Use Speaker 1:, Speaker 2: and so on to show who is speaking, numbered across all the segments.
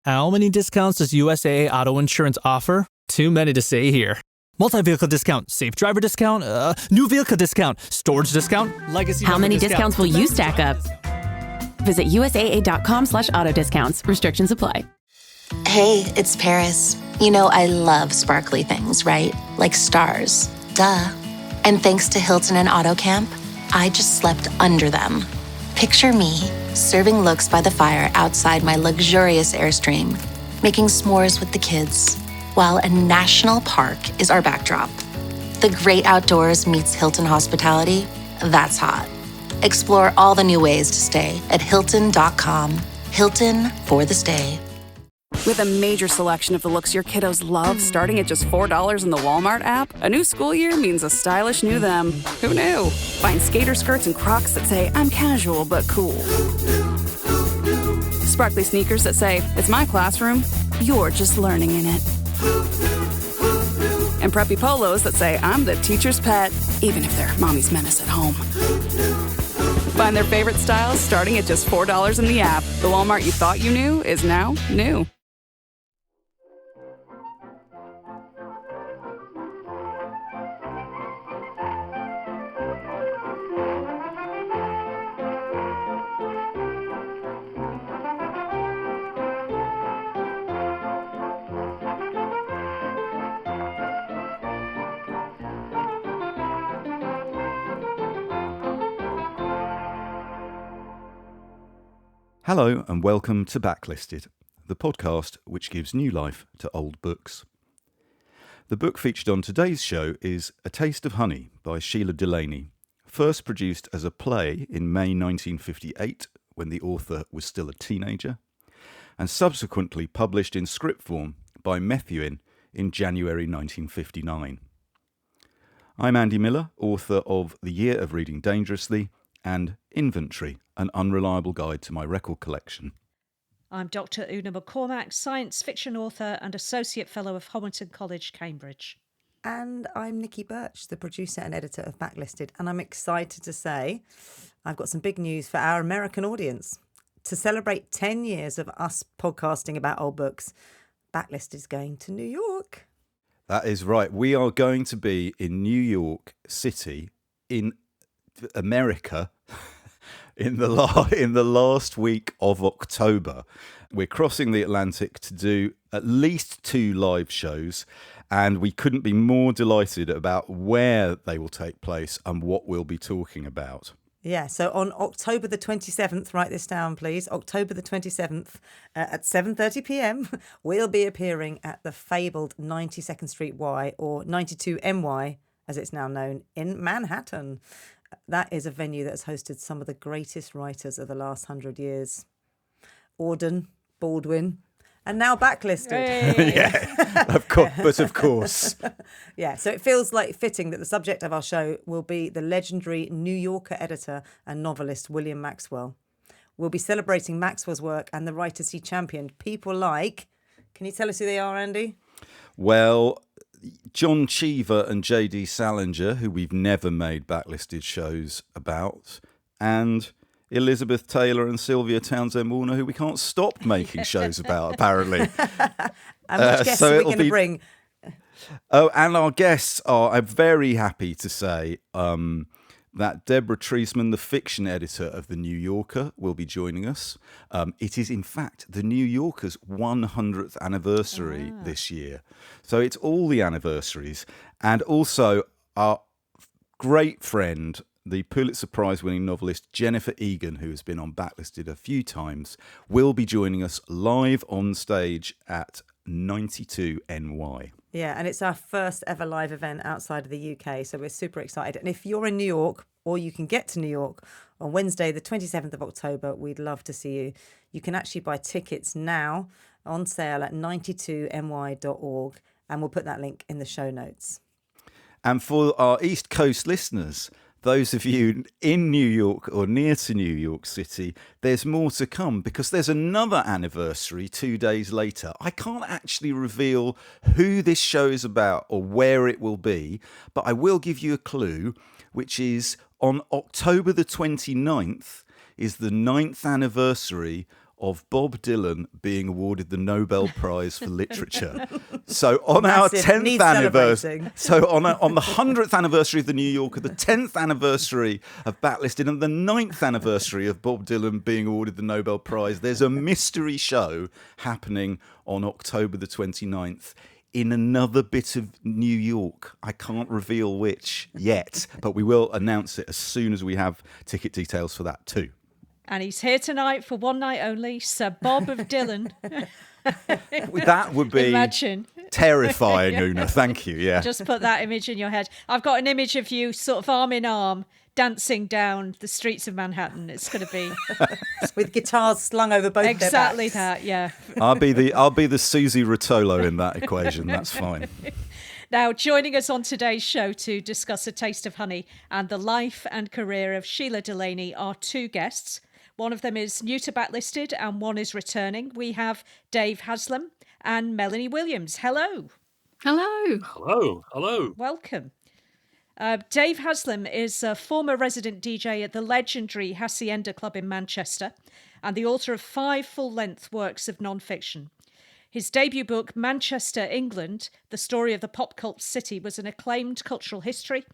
Speaker 1: How many discounts does USAA Auto Insurance offer? Too many to say here. Multi-vehicle discount, safe driver discount, new vehicle discount, storage discount, legacy.
Speaker 2: How many discounts will you stack up? Visit USAA.com/auto discounts. Restrictions apply.
Speaker 3: Hey, it's Paris. You know I love sparkly things, right? Like stars. Duh. And thanks to Hilton and Auto Camp, I just slept under them. Picture me, serving looks by the fire outside my luxurious Airstream, making s'mores with the kids, while a national park is our backdrop. The great outdoors meets Hilton hospitality. That's hot. Explore all the new ways to stay at Hilton.com. Hilton for the stay.
Speaker 4: With a major selection of the looks your kiddos love, starting at just $4 in the Walmart app, a new school year means a stylish new them. Who knew? Find skater skirts and Crocs that say, I'm casual but cool. Sparkly sneakers that say, it's my classroom, you're just learning in it. And preppy polos that say, I'm the teacher's pet, even if they're mommy's menace at home. Find their favorite styles starting at just $4 in the app. The Walmart you thought you knew is now new.
Speaker 5: Hello and welcome to Backlisted, the podcast which gives new life to old books. The book featured on today's show is A Taste of Honey by Shelagh Delaney, first produced as a play in May 1958 when the author was still a teenager, and subsequently published in script form by Methuen in January 1959. I'm Andy Miller, author of The Year of Reading Dangerously and Inventory, an unreliable guide to my record collection.
Speaker 6: I'm Dr. Una McCormack, science fiction author and Associate Fellow of Hamilton College, Cambridge.
Speaker 7: And I'm Nikki Birch, the producer and editor of Backlisted, and I'm excited to say I've got some big news for our American audience. To celebrate 10 years of us podcasting about old books, Backlisted is going to New York.
Speaker 5: That is right. We are going to be in New York City in America in the last week of October. We're crossing the Atlantic to do at least 2 live shows, and we couldn't be more delighted about where they will take place and what we'll be talking about.
Speaker 7: Yeah, so on October the 27th, write this down please, October the 27th at 7:30 p.m, we'll be appearing at the fabled 92nd Street Y, or 92 NY as it's now known, in Manhattan. That is a venue that has hosted some of the greatest writers of the last 100 years. Auden, Baldwin, and now Backlisted.
Speaker 6: Hey.
Speaker 5: Yeah, of course.
Speaker 7: Yeah, so it feels like fitting that the subject of our show will be the legendary New Yorker editor and novelist William Maxwell. We'll be celebrating Maxwell's work and the writers he championed. People like, can you tell us who they are, Andy?
Speaker 5: Well, John Cheever and J.D. Salinger, who we've never made Backlisted shows about, and Elizabeth Taylor and Sylvia Townsend Warner, who we can't stop making shows about, apparently.
Speaker 7: And which guests are we going to bring?
Speaker 5: Oh, and our guests are, I'm very happy to say, that Deborah Treisman, the fiction editor of The New Yorker, will be joining us. It is, in fact, The New Yorker's 100th anniversary this year. So it's all the anniversaries. And also our great friend, the Pulitzer Prize-winning novelist Jennifer Egan, who has been on Backlisted a few times, will be joining us live on stage at 92 NY.
Speaker 7: Yeah, and it's our first ever live event outside of the UK, so we're super excited. And if you're in New York, or you can get to New York on Wednesday, the 27th of October, we'd love to see you. You can actually buy tickets now on sale at 92ny.org, and we'll put that link in the show notes.
Speaker 5: And for our East Coast listeners, those of you in New York or near to New York City, there's more to come because there's another anniversary 2 days later. I can't actually reveal who this show is about or where it will be, but I will give you a clue, which is on October the 29th is the 9th anniversary of Bob Dylan being awarded the Nobel Prize for Literature. So on our
Speaker 7: Massive.
Speaker 5: 10th
Speaker 7: Needs
Speaker 5: anniversary,
Speaker 7: celebrating.
Speaker 5: so on the 100th anniversary of the New Yorker, the 10th anniversary of Backlisted, and the 9th anniversary of Bob Dylan being awarded the Nobel Prize, there's a mystery show happening on October the 29th in another bit of New York. I can't reveal which yet, but we will announce it as soon as we have ticket details for that too.
Speaker 6: And he's here tonight for one night only, Sir Bob of Dylan.
Speaker 5: That would be
Speaker 6: Imagine.
Speaker 5: terrifying, Una. Thank you. Yeah.
Speaker 6: Just put that image in your head. I've got an image of you sort of arm in arm dancing down the streets of Manhattan. It's going to be
Speaker 7: With guitars slung over both
Speaker 6: exactly
Speaker 7: their backs.
Speaker 6: that, yeah.
Speaker 5: I'll be the Susie Rotolo in that equation. That's fine.
Speaker 6: Now, joining us on today's show to discuss A Taste of Honey and the life and career of Shelagh Delaney are two guests. One of them is new to Backlisted and one is returning. We have Dave Haslam and Melanie Williams. Hello.
Speaker 2: Hello.
Speaker 8: Hello, hello.
Speaker 6: Welcome. Dave Haslam is a former resident DJ at the legendary Haçienda Club in Manchester and the author of 5 full-length works of non-fiction. His debut book, Manchester, England, The Story of the Pop Cult City, was an acclaimed cultural history,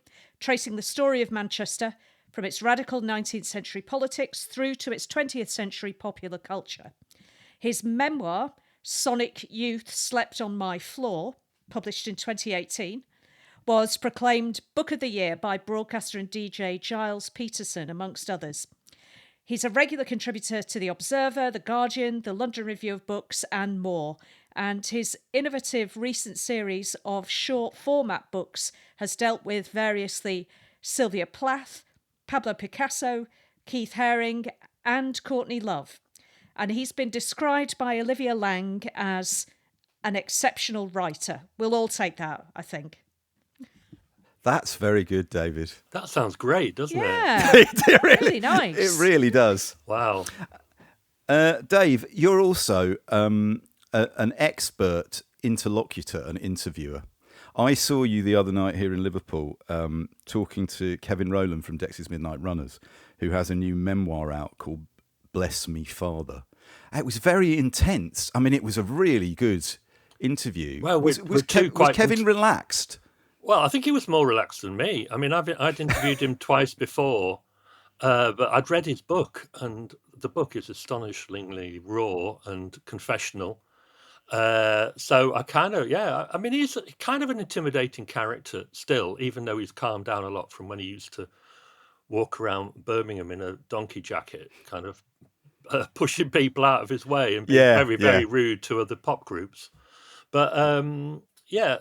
Speaker 6: tracing the story of Manchester from its radical 19th century politics through to its 20th century popular culture. His memoir, Sonic Youth Slept on My Floor, published in 2018, was proclaimed Book of the Year by broadcaster and DJ Giles Peterson, amongst others. He's a regular contributor to The Observer, The Guardian, The London Review of Books, and more. And his innovative recent series of short format books has dealt with variously Sylvia Plath, Pablo Picasso, Keith Haring, and Courtney Love. And he's been described by Olivia Lang as an exceptional writer. We'll all take that, I think.
Speaker 5: That's very good, David.
Speaker 8: That sounds great, doesn't
Speaker 6: Yeah,
Speaker 5: It
Speaker 6: really nice.
Speaker 5: It really does.
Speaker 8: it? Wow.
Speaker 5: Dave, you're also an expert interlocutor and interviewer. I saw you the other night here in Liverpool talking to Kevin Rowland from Dexys Midnight Runners, who has a new memoir out called Bless Me Father. It was very intense. I mean, it was a really good interview.
Speaker 8: Well,
Speaker 5: was
Speaker 8: two quite
Speaker 5: Kevin relaxed?
Speaker 8: Well, I think he was more relaxed than me. I mean, I'd interviewed him twice before, but I'd read his book, and the book is astonishingly raw and confessional. So I kind of, I mean, he's kind of an intimidating character still, even though he's calmed down a lot from when he used to walk around Birmingham in a donkey jacket, kind of pushing people out of his way and being very rude to other pop groups. But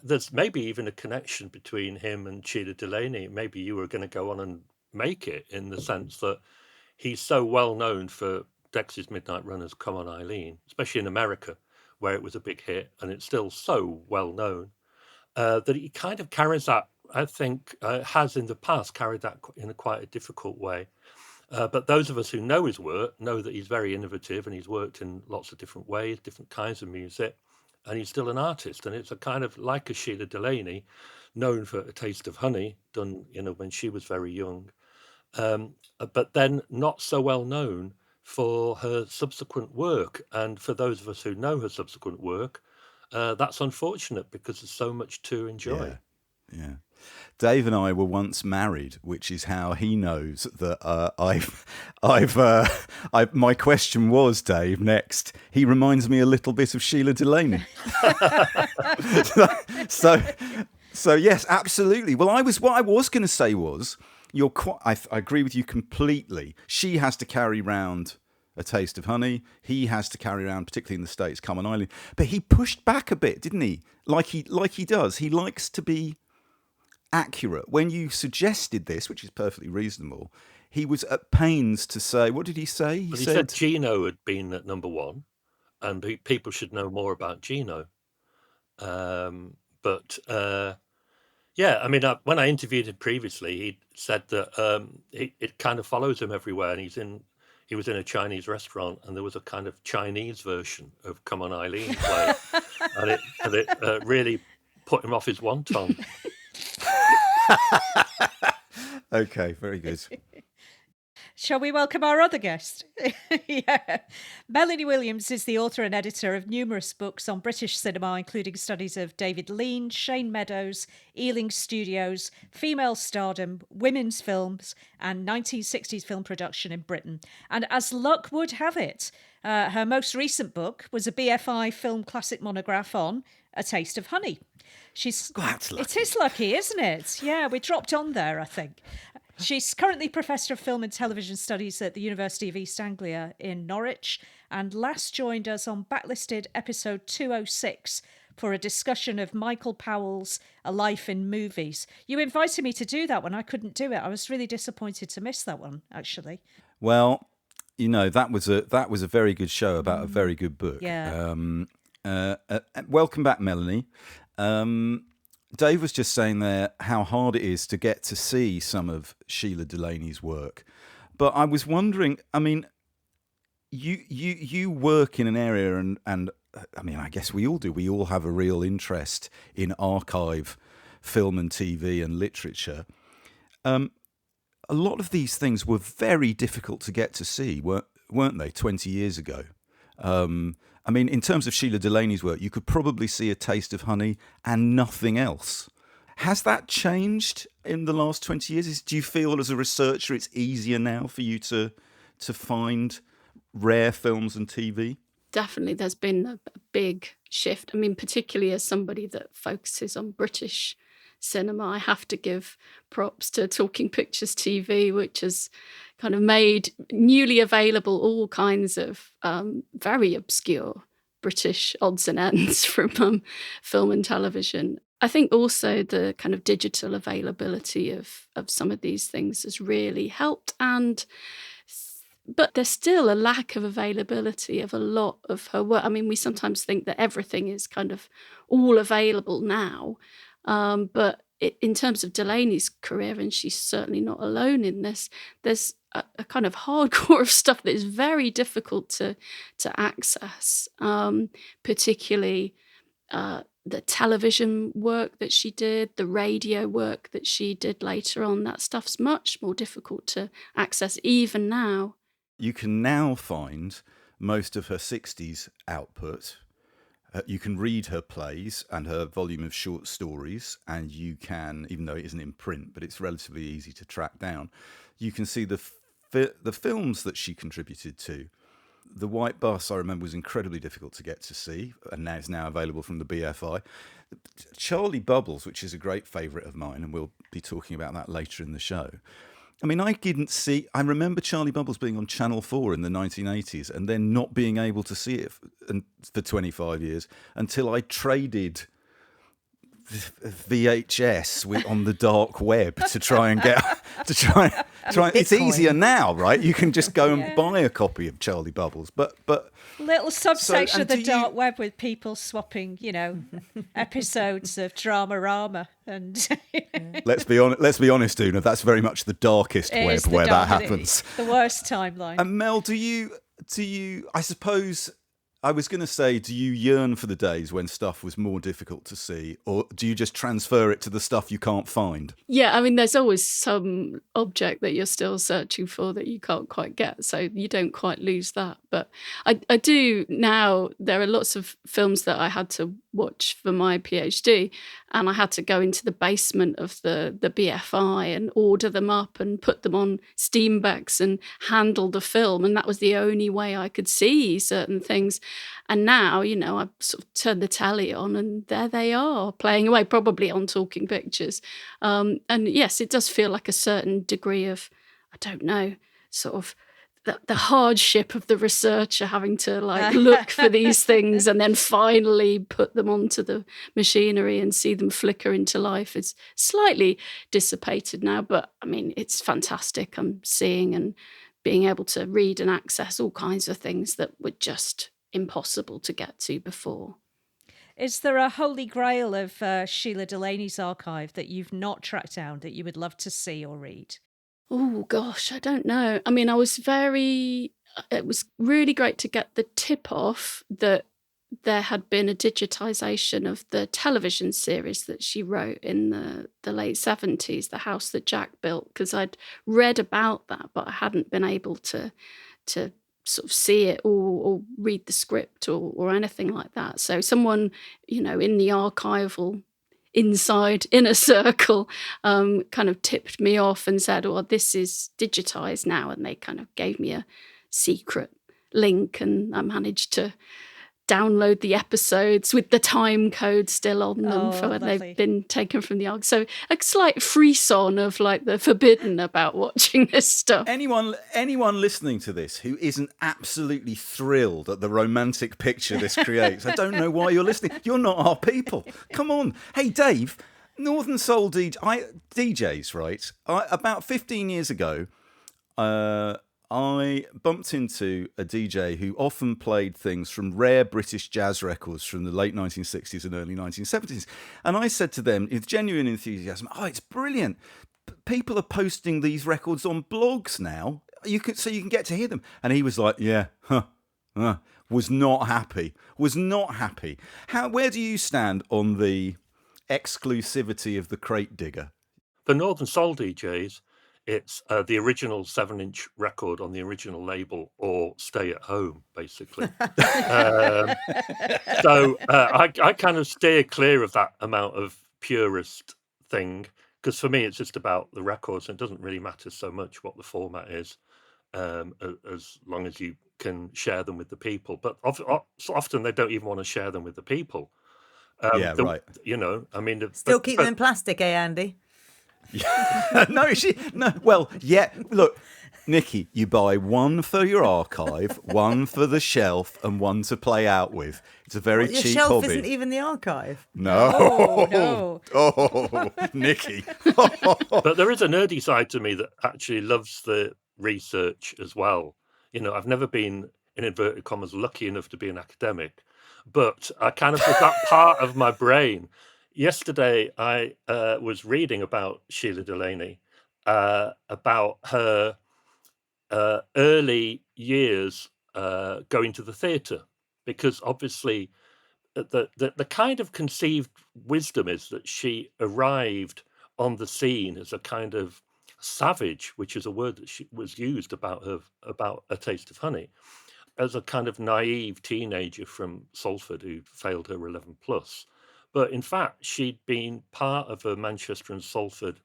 Speaker 8: there's maybe even a connection between him and Shelagh Delaney. Maybe you were going to go on and make it, in the sense that he's so well known for Dexys Midnight Runners, Come On Eileen, especially in America, where it was a big hit, and it's still so well known that he kind of carries that, I think, has in the past carried that in quite a difficult way. But those of us who know his work know that he's very innovative, and he's worked in lots of different ways, different kinds of music, and he's still an artist. And it's a kind of like a Shelagh Delaney, known for A Taste of Honey, done when she was very young, but then not so well known for her subsequent work. And for those of us who know her subsequent work, that's unfortunate, because there's so much to enjoy.
Speaker 5: Yeah. Dave and I were once married, which is how he knows that my question was, Dave, next, he reminds me a little bit of Shelagh Delaney. so yes, absolutely. Well, what I was going to say was, I agree with you completely. She has to carry around A Taste of Honey. He has to carry around, particularly in the States, Come On Eileen. But he pushed back a bit, didn't he? Like he does. He likes to be accurate. When you suggested this, which is perfectly reasonable, he was at pains to say, what did he say?
Speaker 8: He said Gino had been at number one, and people should know more about Gino. I mean, when I interviewed him previously, he said that it kind of follows him everywhere, and he was in a Chinese restaurant, and there was a kind of Chinese version of Come On Eileen play, and it really put him off his wonton.
Speaker 5: Okay, very good.
Speaker 6: Shall we welcome our other guest? Yeah. Melanie Williams is the author and editor of numerous books on British cinema, including studies of David Lean, Shane Meadows, Ealing Studios, female stardom, women's films, and 1960s film production in Britain. And as luck would have it, her most recent book was a BFI film classic monograph on A Taste of Honey.
Speaker 5: That's lucky.
Speaker 6: It is lucky, isn't it? Yeah, we dropped on there, I think. She's currently Professor of Film and Television Studies at the University of East Anglia in Norwich, and last joined us on Backlisted episode 206 for a discussion of Michael Powell's A Life in Movies. You invited me to do that one. I couldn't do it. I was really disappointed to miss that one, actually.
Speaker 5: Well, you know, that was a very good show about a very good book.
Speaker 6: Yeah.
Speaker 5: Welcome back, Melanie. Dave was just saying there how hard it is to get to see some of Shelagh Delaney's work. But I was wondering, I mean, you work in an area and I mean, I guess we all do. We all have a real interest in archive film and TV and literature. A lot of these things were very difficult to get to see, weren't they, 20 years ago? I mean, in terms of Shelagh Delaney's work, you could probably see A Taste of Honey and nothing else. Has that changed in the last 20 years? Do you feel as a researcher it's easier now for you to find rare films and TV?
Speaker 9: Definitely, there's been a big shift. I mean, particularly as somebody that focuses on British cinema, I have to give props to Talking Pictures TV, which has kind of made newly available all kinds of very obscure British odds and ends from film and television. I think also the kind of digital availability of some of these things has really helped, but there's still a lack of availability of a lot of her work. I mean, we sometimes think that everything is kind of all available now, but in terms of Delaney's career, and she's certainly not alone in this, there's a kind of hardcore of stuff that is very difficult to access, particularly the television work that she did, the radio work that she did later on. That stuff's much more difficult to access even now.
Speaker 5: You can now find most of her 60s output. You can read her plays and her volume of short stories, and you can, even though it isn't in print, but it's relatively easy to track down, you can see the films that she contributed to. The White Bus, I remember, was incredibly difficult to get to see, and now is now available from the BFI. Charlie Bubbles, which is a great favourite of mine, and we'll be talking about that later in the show. I mean, I remember Charlie Bubbles being on Channel 4 in the 1980s and then not being able to see it for 25 years until I traded VHS on the dark web to try and get it's easier now, right? You can just go and buy a copy of Charlie Bubbles, but
Speaker 6: little subsection of the dark web with people swapping, episodes of Dramarama and
Speaker 5: let's be honest, Una, that's very much the darkest web where that happens.
Speaker 6: The worst timeline.
Speaker 5: And Mel, do you I suppose I was going to say, do you yearn for the days when stuff was more difficult to see, or do you just transfer it to the stuff you can't find?
Speaker 9: Yeah, I mean, there's always some object that you're still searching for that you can't quite get, so you don't quite lose that. But I do now, there are lots of films that I had to watch for my PhD, and I had to go into the basement of the BFI and order them up and put them on Steambacks and handle the film, and that was the only way I could see certain things. And now, I sort of turn the telly on and there they are, playing away, probably on Talking Pictures. And yes, it does feel like a certain degree of, I don't know, sort of the hardship of the researcher having to look for these things and then finally put them onto the machinery and see them flicker into life is slightly dissipated now. But I mean, it's fantastic. I'm seeing and being able to read and access all kinds of things that were just impossible to get to before.
Speaker 6: Is there a holy grail of Shelagh Delaney's archive that you've not tracked down that you would love to see or read?
Speaker 9: Oh, gosh, I don't know. I mean, it was really great to get the tip off that there had been a digitisation of the television series that she wrote in the late 70s, The House That Jack Built, because I'd read about that, but I hadn't been able to sort of see it or read the script or anything like that. So someone, in the archival inner circle kind of tipped me off and said, oh, this is digitized now. And they kind of gave me a secret link, and I managed to download the episodes with the time code still on them for when they've been taken from the archive. So a slight frisson of like the forbidden about watching this stuff.
Speaker 5: Anyone listening to this who isn't absolutely thrilled at the romantic picture this creates, I don't know why you're listening. You're not our people. Come on. Hey, Dave, Northern Soul DJs, right? About 15 years ago, I bumped into a DJ who often played things from rare British jazz records from the late 1960s and early 1970s. And I said to them with genuine enthusiasm, oh, it's brilliant. People are posting these records on blogs now. So you can get to hear them. And he was like, yeah, was not happy. Where do you stand on the exclusivity of the crate digger?
Speaker 8: For Northern Soul DJs, it's the original 7-inch record on the original label, or stay at home, basically. So I kind of steer clear of that amount of purist thing, because for me, it's just about the records, and it doesn't really matter so much what the format is, as long as you can share them with the people. But so often they don't even want to share them with the people.
Speaker 5: Right.
Speaker 8: I mean...
Speaker 7: Still keep them in plastic, Andy?
Speaker 5: Look, Nikki, you buy one for your archive, one for the shelf, and one to play out with. It's a very cheap hobby.
Speaker 7: Your shelf isn't even the archive.
Speaker 5: No. Oh, Nikki.
Speaker 8: But there is a nerdy side to me that actually loves the research as well. I've never been, in inverted commas, lucky enough to be an academic, but I kind of have that part of my brain. Yesterday, I was reading about Shelagh Delaney, about her early years going to the theatre, because obviously the kind of conceived wisdom is that she arrived on the scene as a kind of savage, which is a word that was used about A Taste of Honey, as a kind of naive teenager from Salford who failed her 11 plus. But in fact, she'd been part of a Manchester and Salford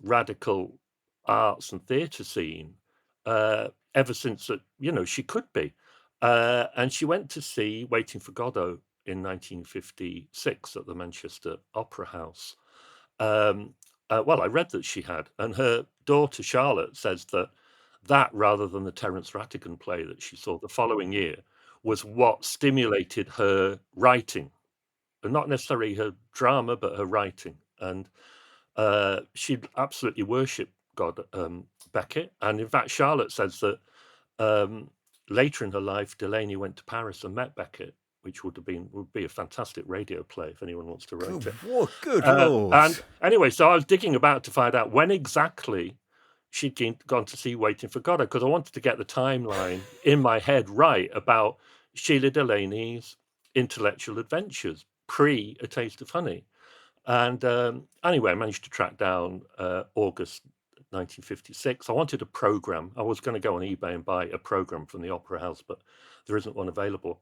Speaker 8: radical arts and theatre scene ever since that, she could be. And she went to see Waiting for Godot in 1956 at the Manchester Opera House. I read that she had. And her daughter, Charlotte, says that rather than the Terence Rattigan play that she saw the following year, was what stimulated her writing. Not necessarily her drama, but her writing. And she absolutely worshipped Beckett. And in fact, Charlotte says that later in her life, Delaney went to Paris and met Beckett, which would be a fantastic radio play if anyone wants to write it.
Speaker 5: Good Lord.
Speaker 8: And anyway, so I was digging about to find out when exactly she'd gone to see Waiting for Godot, because I wanted to get the timeline in my head right about Shelagh Delaney's intellectual adventures pre A Taste of Honey. And anyway, I managed to track down August 1956. I wanted a program. I was going to go on eBay and buy a program from the Opera House, but there isn't one available.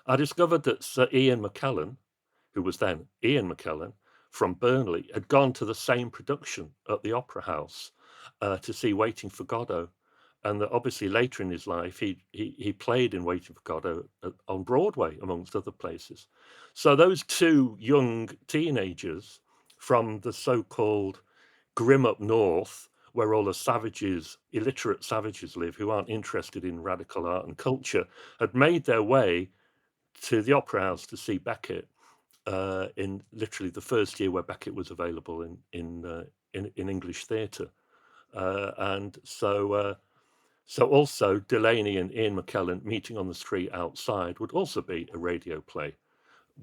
Speaker 8: I discovered that Sir Ian McKellen, who was then Ian McKellen from Burnley, had gone to the same production at the Opera House to see Waiting for Godot. And that obviously later in his life, he played in Waiting for Godot on Broadway, amongst other places. So those two young teenagers from the so-called grim up north, where all the savages, illiterate savages live, who aren't interested in radical art and culture, had made their way to the Opera House to see Beckett in literally the first year where Beckett was available in English theatre. And so also Delaney and Ian McKellen meeting on the street outside would also be a radio play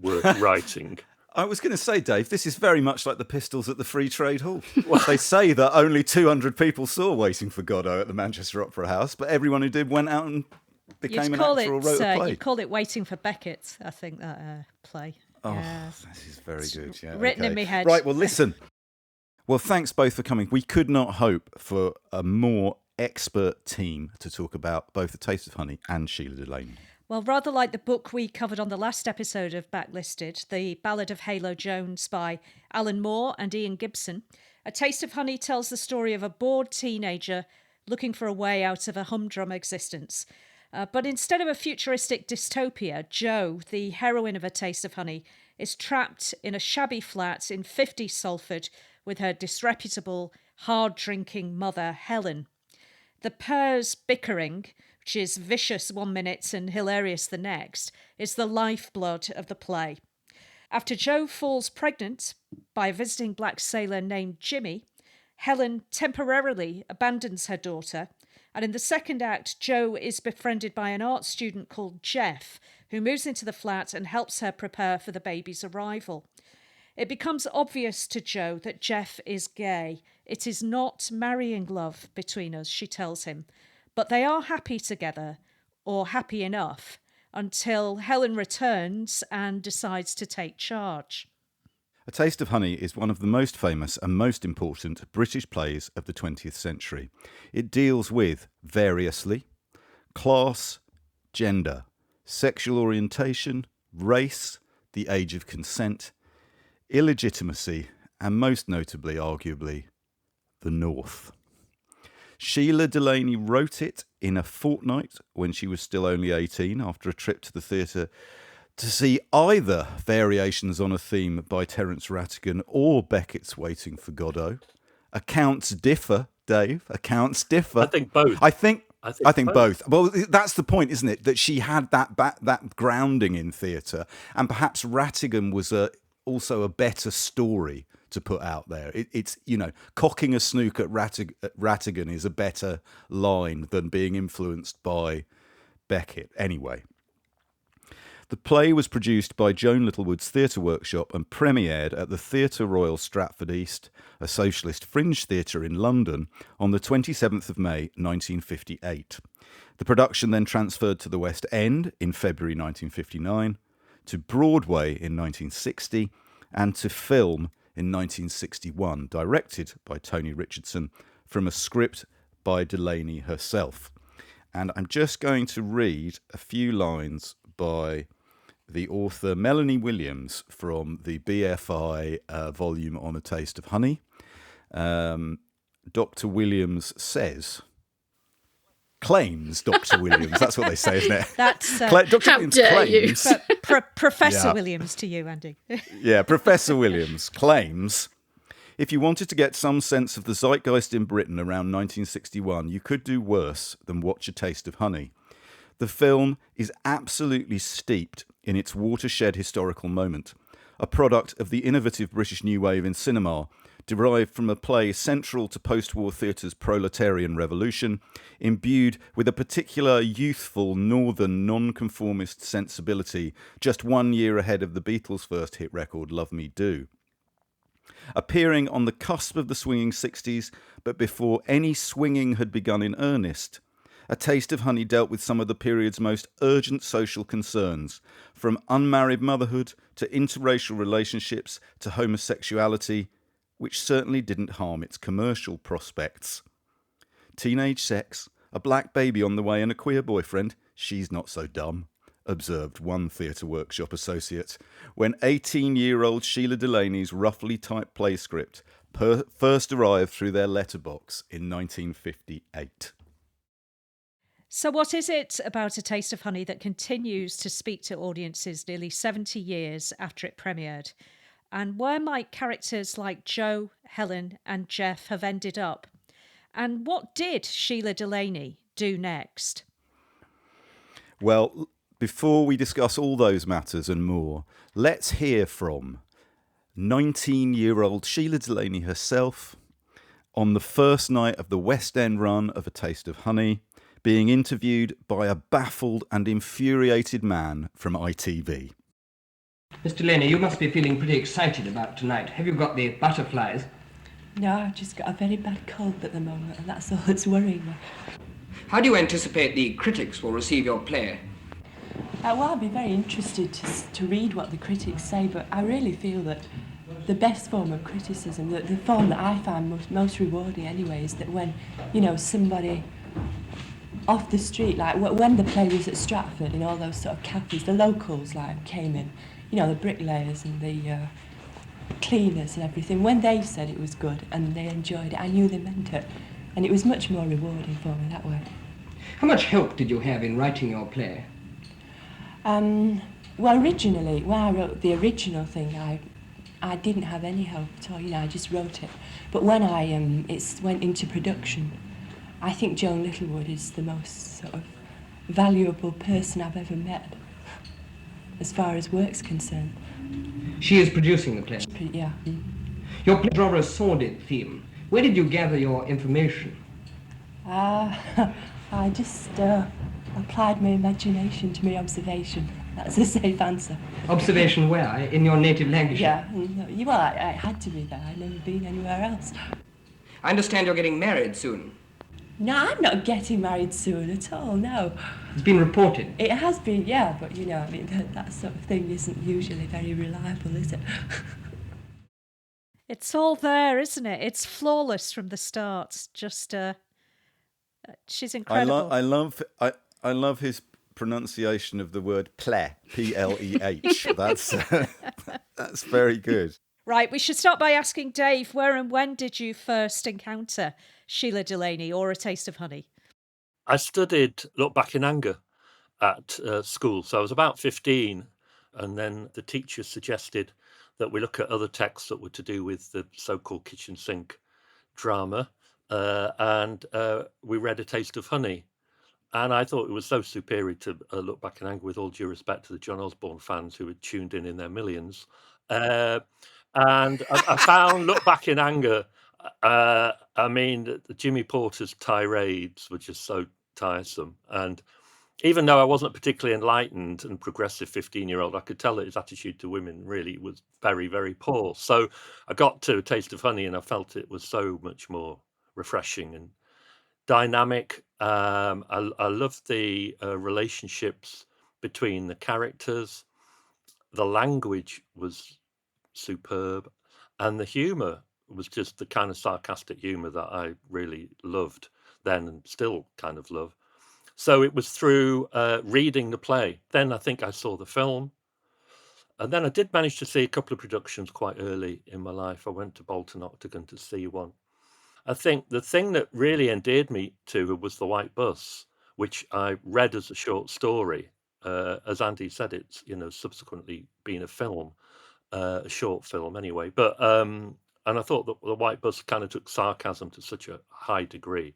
Speaker 8: worth writing.
Speaker 5: I was going to say, Dave, this is very much like the Pistols at the Free Trade Hall. They say that only 200 people saw Waiting for Godot at the Manchester Opera House, but everyone who did went out and became an actor or wrote a play.
Speaker 6: You'd call it Waiting for Beckett, I think, that play.
Speaker 5: Oh,
Speaker 6: Yeah.
Speaker 5: this is very good. Yeah,
Speaker 6: Written in
Speaker 5: okay.
Speaker 6: my head.
Speaker 5: Right, well, listen. Well, thanks both for coming. We could not hope for a more expert team to talk about both A Taste of Honey and Shelagh Delaney.
Speaker 6: Well, rather like the book we covered on the last episode of Backlisted, The Ballad of Halo Jones by Alan Moore and Ian Gibson, A Taste of Honey tells the story of a bored teenager looking for a way out of a humdrum existence. But instead of a futuristic dystopia, Jo, the heroine of A Taste of Honey, is trapped in a shabby flat in 50s Salford with her disreputable, hard-drinking mother, Helen. The pair's bickering, which is vicious one minute and hilarious the next, is the lifeblood of the play. After Jo falls pregnant by a visiting black sailor named Jimmy, Helen temporarily abandons her daughter, and in the second act, Jo is befriended by an art student called Jeff, who moves into the flat and helps her prepare for the baby's arrival. It becomes obvious to Jo that Jeff is gay. It is not marrying love between us, she tells him, but they are happy together, or happy enough, until Helen returns and decides to take charge.
Speaker 5: A Taste of Honey is one of the most famous and most important British plays of the 20th century. It deals with, variously, class, gender, sexual orientation, race, the age of consent, illegitimacy, and most notably, arguably, the North. Shelagh Delaney wrote it in a fortnight when she was still only 18 after a trip to the theatre to see either Variations on a Theme by Terence Rattigan or Beckett's Waiting for Godot. Accounts differ, Dave. Accounts differ.
Speaker 8: I think both.
Speaker 5: I think both. Well, that's the point, isn't it? That she had that grounding in theatre, and perhaps Rattigan was also a better story to put out there. It's cocking a snook at Rattigan is a better line than being influenced by Beckett. Anyway. The play was produced by Joan Littlewood's Theatre Workshop and premiered at the Theatre Royal Stratford East, a socialist fringe theatre in London, on the 27th of May 1958. The production then transferred to the West End in February 1959, to Broadway in 1960, and to film in 1961, directed by Tony Richardson from a script by Delaney herself. And I'm just going to read a few lines by the author Melanie Williams from the BFI volume on A Taste of Honey. Dr. Williams claims Dr. Williams. That's what they say, isn't it?
Speaker 6: That's
Speaker 5: Dr.
Speaker 9: How
Speaker 5: Williams
Speaker 9: dare
Speaker 5: claims.
Speaker 9: you?
Speaker 6: Professor Williams to you, Andy.
Speaker 5: Yeah, Professor Williams claims, if you wanted to get some sense of the zeitgeist in Britain around 1961, you could do worse than watch A Taste of Honey. The film is absolutely steeped in its watershed historical moment, a product of the innovative British New Wave in cinema, derived from a play central to post-war theatre's proletarian revolution, imbued with a particular youthful northern nonconformist sensibility just 1 year ahead of the Beatles' first hit record, Love Me Do. Appearing on the cusp of the swinging 60s, but before any swinging had begun in earnest, A Taste of Honey dealt with some of the period's most urgent social concerns, from unmarried motherhood to interracial relationships to homosexuality, which certainly didn't harm its commercial prospects. Teenage sex, a black baby on the way and a queer boyfriend, she's not so dumb, observed one Theatre Workshop associate, when 18-year-old Shelagh Delaney's roughly typed play script first arrived through their letterbox in 1958.
Speaker 6: So what is it about A Taste of Honey that continues to speak to audiences nearly 70 years after it premiered? And where might characters like Jo, Helen and Jeff have ended up? And what did Shelagh Delaney do next?
Speaker 5: Well, before we discuss all those matters and more, let's hear from 19-year-old Shelagh Delaney herself on the first night of the West End run of A Taste of Honey, being interviewed by a baffled and infuriated man from ITV.
Speaker 10: Miss Delaney, you must be feeling pretty excited about tonight. Have you got the butterflies?
Speaker 11: No, I've just got a very bad cold at the moment, and that's all that's worrying me.
Speaker 10: How do you anticipate the critics will receive your play?
Speaker 11: Well, I'd be very interested to read what the critics say, but I really feel that the best form of criticism, the form that I find most rewarding anyway, is that when, somebody off the street, like when the play was at Stratford and all those sort of cafes, the locals came in, the bricklayers and the cleaners and everything, when they said it was good and they enjoyed it, I knew they meant it, and it was much more rewarding for me that way.
Speaker 10: How much help did you have in writing your play?
Speaker 11: Well, originally, when I wrote the original thing, I didn't have any help at all, I just wrote it. But when it went into production, I think Joan Littlewood is the most sort of valuable person I've ever met, as far as work's concerned.
Speaker 10: She is producing the play?
Speaker 11: Yeah.
Speaker 10: Your play is rather a sordid theme. Where did you gather your information?
Speaker 11: I just applied my imagination to my observation. That's a safe answer.
Speaker 10: Observation where? In your native language?
Speaker 11: Yeah. Well, I had to be there. I'd never been anywhere else.
Speaker 10: I understand you're getting married soon.
Speaker 11: No, I'm not getting married soon at all, no.
Speaker 10: It's been reported.
Speaker 11: It has been, yeah, but that sort of thing isn't usually very reliable, is it?
Speaker 6: It's all there, isn't it? It's flawless from the start. Just, she's incredible.
Speaker 5: I love his pronunciation of the word pleh, P-L-E-H. That's very good.
Speaker 6: Right, we should start by asking Dave, where and when did you first encounter Shelagh Delaney or A Taste of Honey?
Speaker 8: I studied Look Back in Anger at school, so I was about 15, and then the teacher suggested that we look at other texts that were to do with the so-called kitchen sink drama, and we read A Taste of Honey. And I thought it was so superior to Look Back in Anger, with all due respect to the John Osborne fans who had tuned in their millions. And I found Look Back in Anger, Jimmy Porter's tirades were just so tiresome. And even though I wasn't a particularly enlightened and progressive 15-year-old, I could tell that his attitude to women really was very, very poor. So I got to A Taste of Honey and I felt it was so much more refreshing and dynamic. I loved the relationships between the characters. The language was superb, and the humour was just the kind of sarcastic humour that I really loved then and still kind of love. So it was through reading the play. Then I think I saw the film, and then I did manage to see a couple of productions quite early in my life. I went to Bolton Octagon to see one. I think the thing that really endeared me to was The White Bus, which I read as a short story. As Andy said, it's subsequently been a film, a short film anyway. But and I thought that The White Bus kind of took sarcasm to such a high degree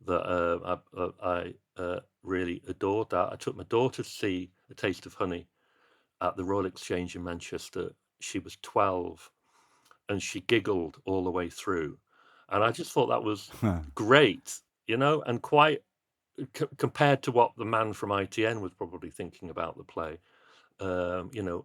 Speaker 8: that I really adored that. I took my daughter to see A Taste of Honey at the Royal Exchange in Manchester. She was 12, and she giggled all the way through. And I just thought that was great, and quite compared to what the man from ITN was probably thinking about the play,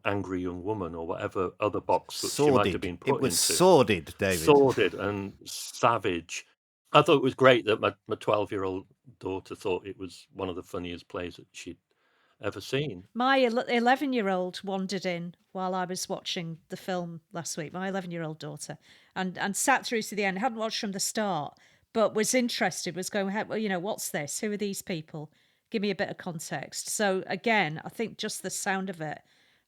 Speaker 8: Angry Young Woman or whatever other box that she might have been put into.
Speaker 5: It was sordid, David.
Speaker 8: Sordid and savage. I thought it was great that my 12-year-old daughter thought it was one of the funniest plays that she'd ever seen.
Speaker 6: My 11-year-old wandered in while I was watching the film last week, my 11-year-old daughter, and sat through to the end. Hadn't watched from the start, but was interested, was going, well, what's this? Who are these people? Give me a bit of context. So again, I think just the sound of it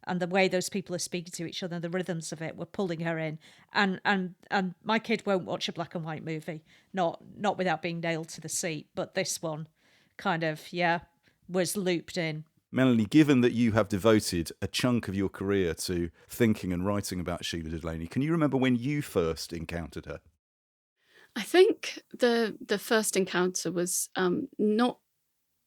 Speaker 6: and the way those people are speaking to each other, the rhythms of it were pulling her in. And my kid won't watch a black and white movie, not without being nailed to the seat. But this one kind of, was looped in.
Speaker 5: Melanie, given that you have devoted a chunk of your career to thinking and writing about Shelagh Delaney, can you remember when you first encountered her?
Speaker 9: I think the first encounter was not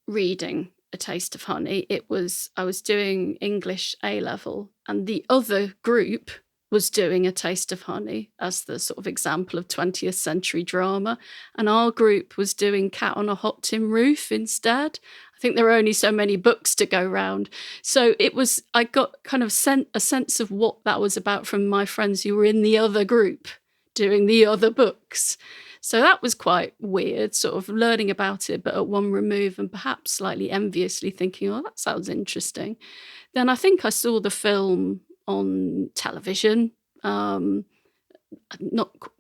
Speaker 9: reading A Taste of Honey. I was doing English A-level, and the other group was doing A Taste of Honey as the sort of example of 20th century drama, and our group was doing Cat on a Hot Tin Roof instead. I think there were only so many books to go round. So I got kind of a sense of what that was about from my friends who were in the other group doing the other books. So that was quite weird, sort of learning about it, but at one remove and perhaps slightly enviously thinking, oh, that sounds interesting. Then I think I saw the film on television. Not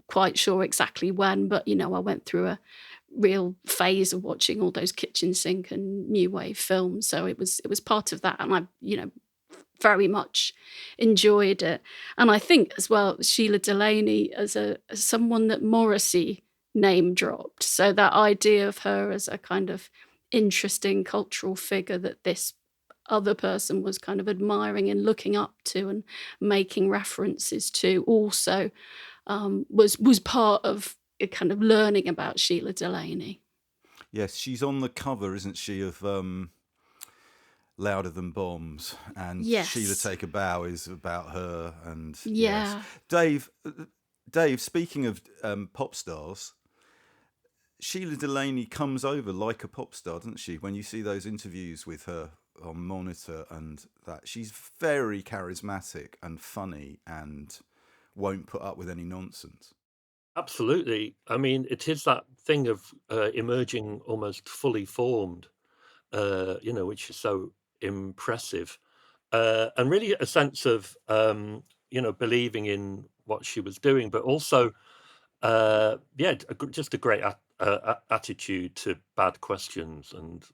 Speaker 9: quite sure exactly when, but, I went through a real phase of watching all those kitchen sink and new wave films. So it was part of that. And I, very much enjoyed it. And I think as well, Shelagh Delaney as someone that Morrissey name dropped. So that idea of her as a kind of interesting cultural figure that this other person was kind of admiring and looking up to and making references to also was part of kind of learning about Shelagh Delaney.
Speaker 5: Yes, she's on the cover, isn't she, of Louder Than Bombs, and
Speaker 9: Yes.
Speaker 5: Sheila Take a Bow is about her. And
Speaker 9: Yeah.
Speaker 5: yes. Dave, speaking of pop stars, Shelagh Delaney comes over like a pop star, doesn't she? When you see those interviews with her on Monitor and that, she's very charismatic and funny and won't put up with any nonsense.
Speaker 8: Absolutely. I mean, it is that thing of emerging almost fully formed, which is so impressive, and really a sense of believing in what she was doing, but also just a great attitude to bad questions, and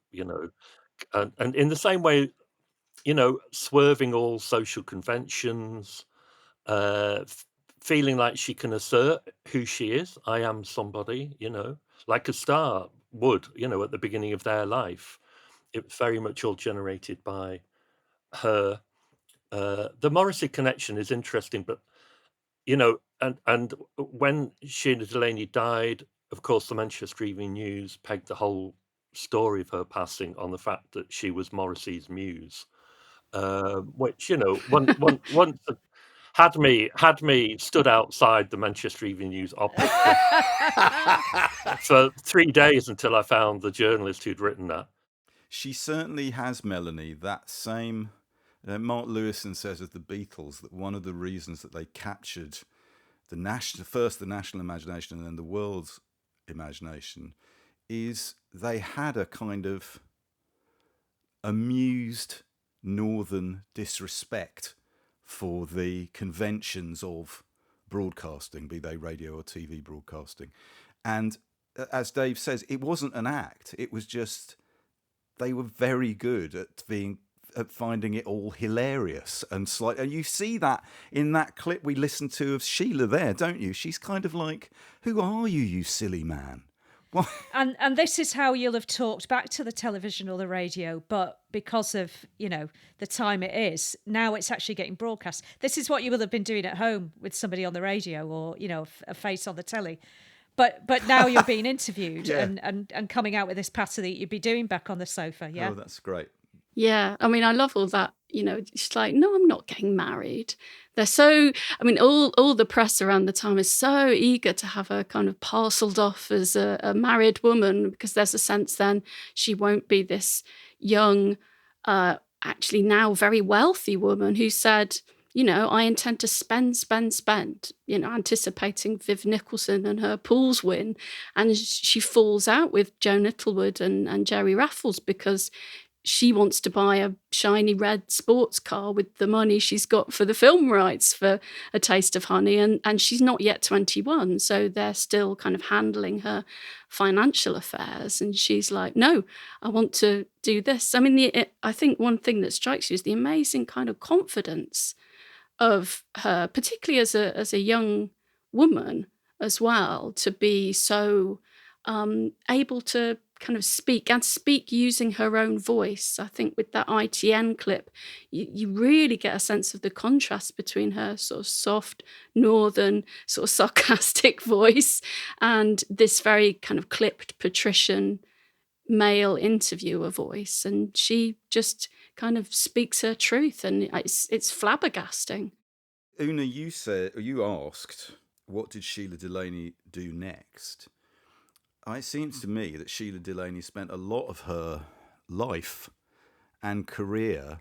Speaker 8: and in the same way, swerving all social conventions, feeling like she can assert who she is. I am somebody, like a star would, at the beginning of their life. It was very much all generated by her. The Morrissey connection is interesting, but and when Sheila Delaney died, of course, the Manchester Evening News pegged the whole story of her passing on the fact that she was Morrissey's muse, which once had me stood outside the Manchester Evening News office for 3 days until I found the journalist who'd written that.
Speaker 5: She certainly has, Melanie, that same... Mark Lewison says of the Beatles that one of the reasons that they captured the national imagination and then the world's imagination is they had a kind of amused northern disrespect for the conventions of broadcasting, be they radio or TV broadcasting. And as Dave says, it wasn't an act. It was just they were very good at finding it all hilarious and slight. And you see that in that clip we listened to of Sheila there, don't you? She's kind of like, "Who are you, you silly man?" What?
Speaker 6: And this is how you'll have talked back to the television or the radio, but because of, the time it is, now it's actually getting broadcast. This is what you will have been doing at home with somebody on the radio or, a face on the telly. But now you're being interviewed
Speaker 5: Yeah.
Speaker 6: and coming out with this patter that you'd be doing back on the sofa, yeah?
Speaker 5: Oh, that's great.
Speaker 9: Yeah, I mean, I love all that. It's like, no, I'm not getting married. They're so, I mean, all the press around the time is so eager to have her kind of parceled off as a married woman, because there's a sense then she won't be this young, actually now very wealthy woman who said, I intend to spend, anticipating Viv Nicholson and her Pools win. And she falls out with Joan Littlewood and Jerry Raffles because she wants to buy a shiny red sports car with the money she's got for the film rights for A Taste of Honey. And she's not yet 21. So they're still kind of handling her financial affairs. And she's like, no, I want to do this. I mean, I think one thing that strikes you is the amazing kind of confidence of her, particularly as a young woman as well, to be so able to kind of speak using her own voice. I think with that ITN clip, you really get a sense of the contrast between her sort of soft, northern, sort of sarcastic voice and this very kind of clipped patrician male interviewer voice. And she just kind of speaks her truth, and it's flabbergasting.
Speaker 5: Una, you asked, what did Shelagh Delaney do next? It seems to me that Shelagh Delaney spent a lot of her life and career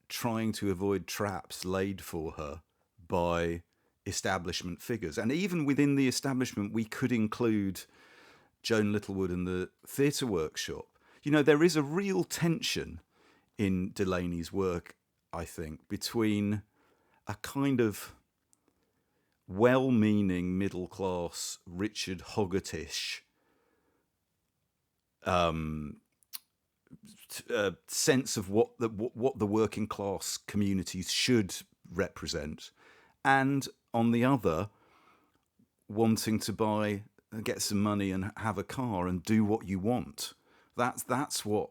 Speaker 5: trying to avoid traps laid for her by establishment figures. And even within the establishment, we could include Joan Littlewood and the Theatre Workshop. You know, there is a real tension in Delaney's work, I think, between a kind of well-meaning middle-class Richard Hoggart-ish sense of what the working class communities should represent, and on the other, wanting to get some money and have a car and do what you want. That's what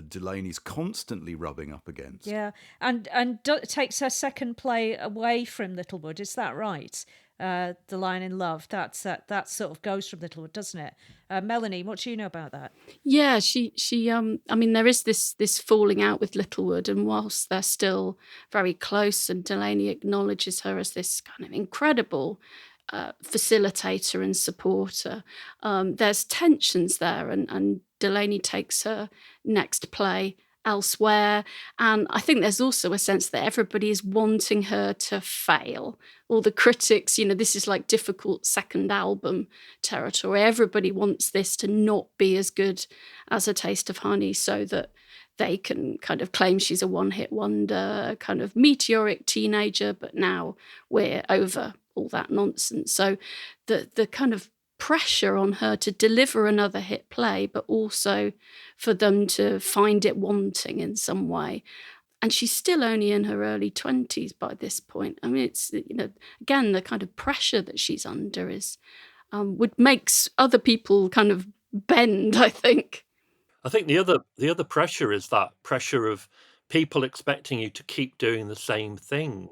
Speaker 5: Delaney's constantly rubbing up against.
Speaker 6: Yeah, and takes her second play away from Littlewood. Is that right? The Lion in Love. That sort of goes from Littlewood, doesn't it? Melanie, what do you know about that?
Speaker 9: Yeah, she. I mean, there is this falling out with Littlewood, and whilst they're still very close, and Delaney acknowledges her as this kind of incredible facilitator and supporter, there's tensions there, and Delaney takes her next play elsewhere, and I think there's also a sense that everybody is wanting her to fail. All the critics, this is like difficult second album territory. Everybody wants this to not be as good as A Taste of Honey, so that they can kind of claim she's a one-hit wonder, a kind of meteoric teenager, but now we're over all that nonsense. So the kind of pressure on her to deliver another hit play, but also for them to find it wanting in some way. And she's still only in her early 20s by this point. I mean, it's, again, the kind of pressure that she's under is would makes other people kind of bend, I think.
Speaker 8: I think the other pressure is that pressure of people expecting you to keep doing the same thing.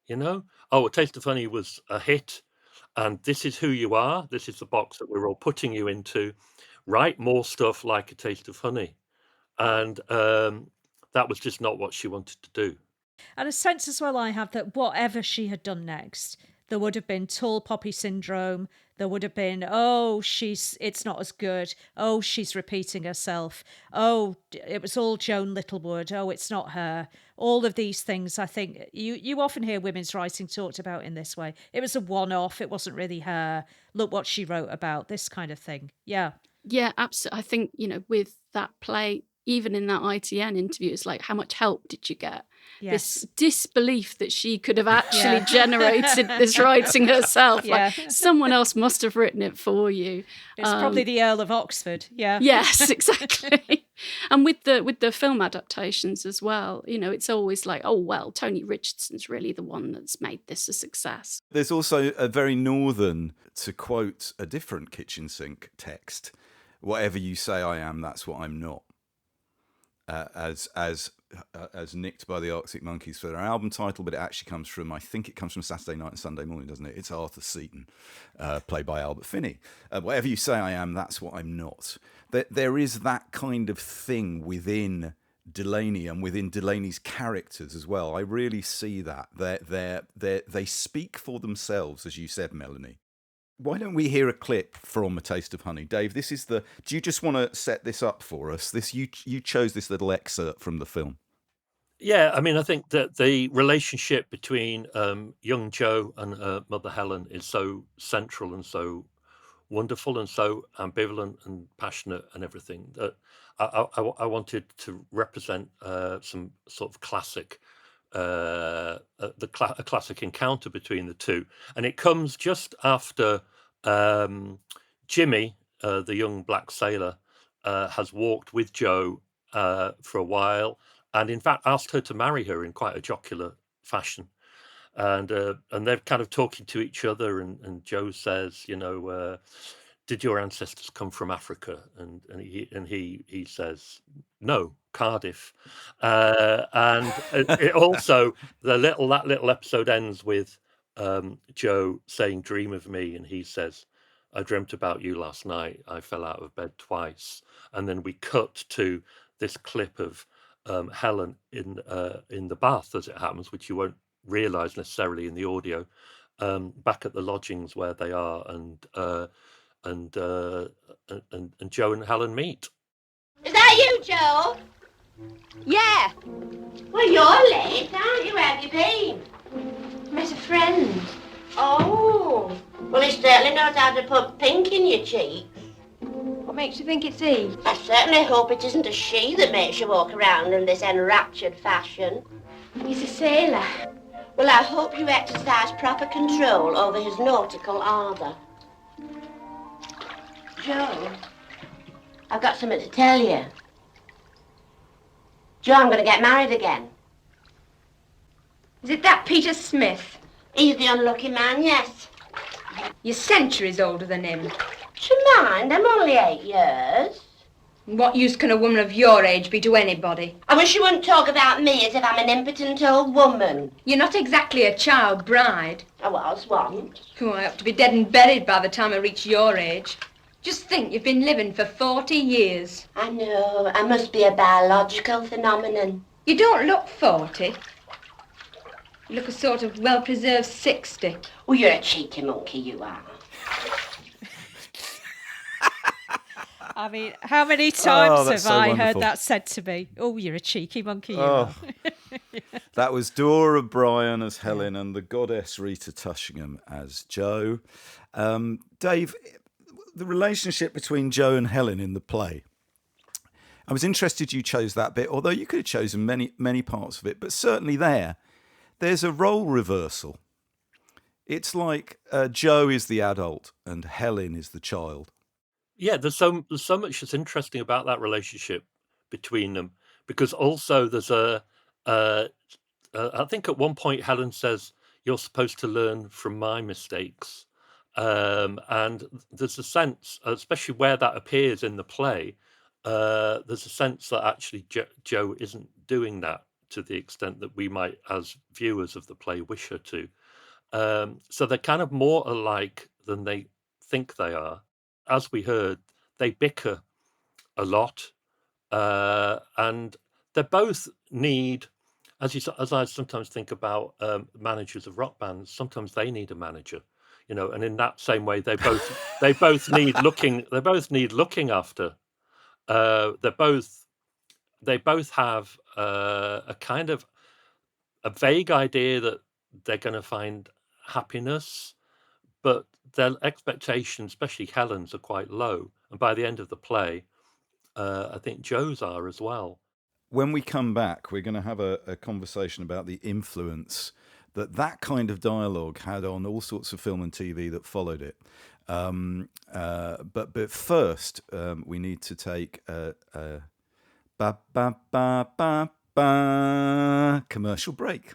Speaker 8: A Taste of Honey was a hit, and this is who you are. This is the box that we're all putting you into. Write more stuff like A Taste of Honey. And that was just not what she wanted to do.
Speaker 6: And a sense as well I have that whatever she had done next, there would have been tall poppy syndrome. There would have been, it's not as good. Oh, she's repeating herself. Oh, it was all Joan Littlewood. Oh, it's not her. All of these things, I think, you often hear women's writing talked about in this way. It was a one-off. It wasn't really her. Look what she wrote about, this kind of thing. Yeah.
Speaker 9: Yeah, absolutely. I think, with that play, even in that ITN interview, it's like, how much help did you get?
Speaker 6: Yes.
Speaker 9: This disbelief that she could have actually generated this writing herself.
Speaker 6: Yeah.
Speaker 9: Like, someone else must have written it for you.
Speaker 6: It's probably the Earl of Oxford. Yeah.
Speaker 9: Yes, exactly. And with the film adaptations as well, it's always like, oh, well, Tony Richardson's really the one that's made this a success.
Speaker 5: There's also a very northern, to quote a different kitchen sink text, whatever you say I am, that's what I'm not. As nicked by the Arctic Monkeys for their album title, but I think it comes from Saturday Night and Sunday Morning, doesn't it? It's Arthur Seaton, played by Albert Finney. Whatever you say I am, that's what I'm not. There is that kind of thing within Delaney and within Delaney's characters as well. I really see that. They speak for themselves, as you said, Melanie. Why don't we hear a clip from A Taste of Honey? Dave, do you just want to set this up for us? You chose this little excerpt from the film.
Speaker 8: Yeah, I mean, I think that the relationship between young Jo and her mother Helen is so central and so wonderful and so ambivalent and passionate and everything that I wanted to represent some sort of classic, a classic encounter between the two. And it comes just after Jimmy, the young black sailor, has walked with Jo for a while, and in fact asked her to marry her in quite a jocular fashion. And they're kind of talking to each other, and Jo says, did your ancestors come from Africa? And he says, no, Cardiff. And it also that little episode ends with Jo saying, "Dream of me," and he says, "I dreamt about you last night. I fell out of bed twice." And then we cut to this clip of Helen in the bath, as it happens, which you won't realise necessarily in the audio, back at the lodgings where they are, and Jo and Helen meet.
Speaker 12: Is that you, Jo? Yeah. Well, you're late, aren't you? Where have you been? Met a friend. knows how to put pink in your cheeks.
Speaker 13: What makes you think it's he?
Speaker 12: I certainly hope it isn't a she that makes you walk around in this enraptured fashion.
Speaker 13: He's a sailor.
Speaker 12: Well, I hope you exercise proper control over his nautical ardour. Joe, I've got something to tell you. Joe, I'm going to get married again.
Speaker 13: Is it that Peter Smith?
Speaker 12: He's the unlucky man, yes.
Speaker 13: You're centuries older than him.
Speaker 12: Do you mind? I'm only 8 years.
Speaker 13: What use can a woman of your age be to anybody?
Speaker 12: I wish you wouldn't talk about me as if I'm an impotent old woman.
Speaker 13: You're not exactly a child bride.
Speaker 12: I was once.
Speaker 13: Oh, I hope to be dead and buried by the time I reach your age. Just think, you've been living for 40 years.
Speaker 12: I know. I must be a biological phenomenon.
Speaker 13: You don't look 40. You look a sort of well-preserved 60.
Speaker 12: Oh, you're a cheeky monkey, you are.
Speaker 6: I mean, how many times have I
Speaker 5: wonderful.
Speaker 6: heard that said to me? Oh, you're a cheeky monkey, you are.
Speaker 5: That was Dora Bryan as Helen and the goddess Rita Tushingham as Jo. Dave, the relationship between Jo and Helen in the play, I was interested you chose that bit, although you could have chosen many parts of it, but certainly there's a role reversal. It's like Jo is the adult and Helen is the child.
Speaker 8: Yeah, there's so much that's interesting about that relationship between them, because also there's I think at one point Helen says, "You're supposed to learn from my mistakes," and there's a sense, especially where that appears in the play, there's a sense that actually Jo isn't doing that to the extent that we might, as viewers of the play, wish her to. So they're kind of more alike than they think they are. As we heard, they bicker a lot, and they both need, as I sometimes think about managers of rock bands, sometimes they need a manager, and in that same way, they both need looking. They both need looking after. They both have a kind of a vague idea that they're going to find happiness, but their expectations, especially Helen's, are quite low. And by the end of the play, I think Jo's are as well.
Speaker 5: When we come back, we're going to have a conversation about the influence that kind of dialogue had on all sorts of film and TV that followed it. But first, we need to take a commercial break.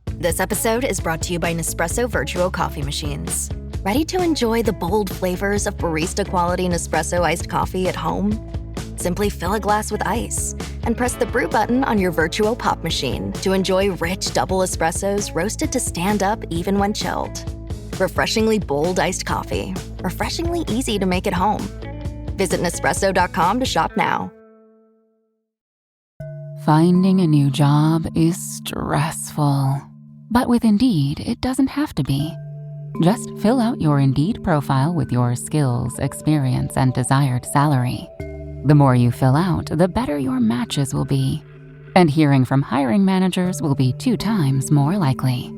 Speaker 14: This episode is brought to you by Nespresso Virtual Coffee Machines. Ready to enjoy the bold flavors of barista-quality Nespresso iced coffee at home? Simply fill a glass with ice and press the brew button on your virtual pop machine to enjoy rich double espressos roasted to stand up even when chilled. Refreshingly bold iced coffee. Refreshingly easy to make at home. Visit Nespresso.com to shop now.
Speaker 15: Finding a new job is stressful. But with Indeed, it doesn't have to be. Just fill out your Indeed profile with your skills, experience, and desired salary. The more you fill out, the better your matches will be. And hearing from hiring managers will be 2 times more likely.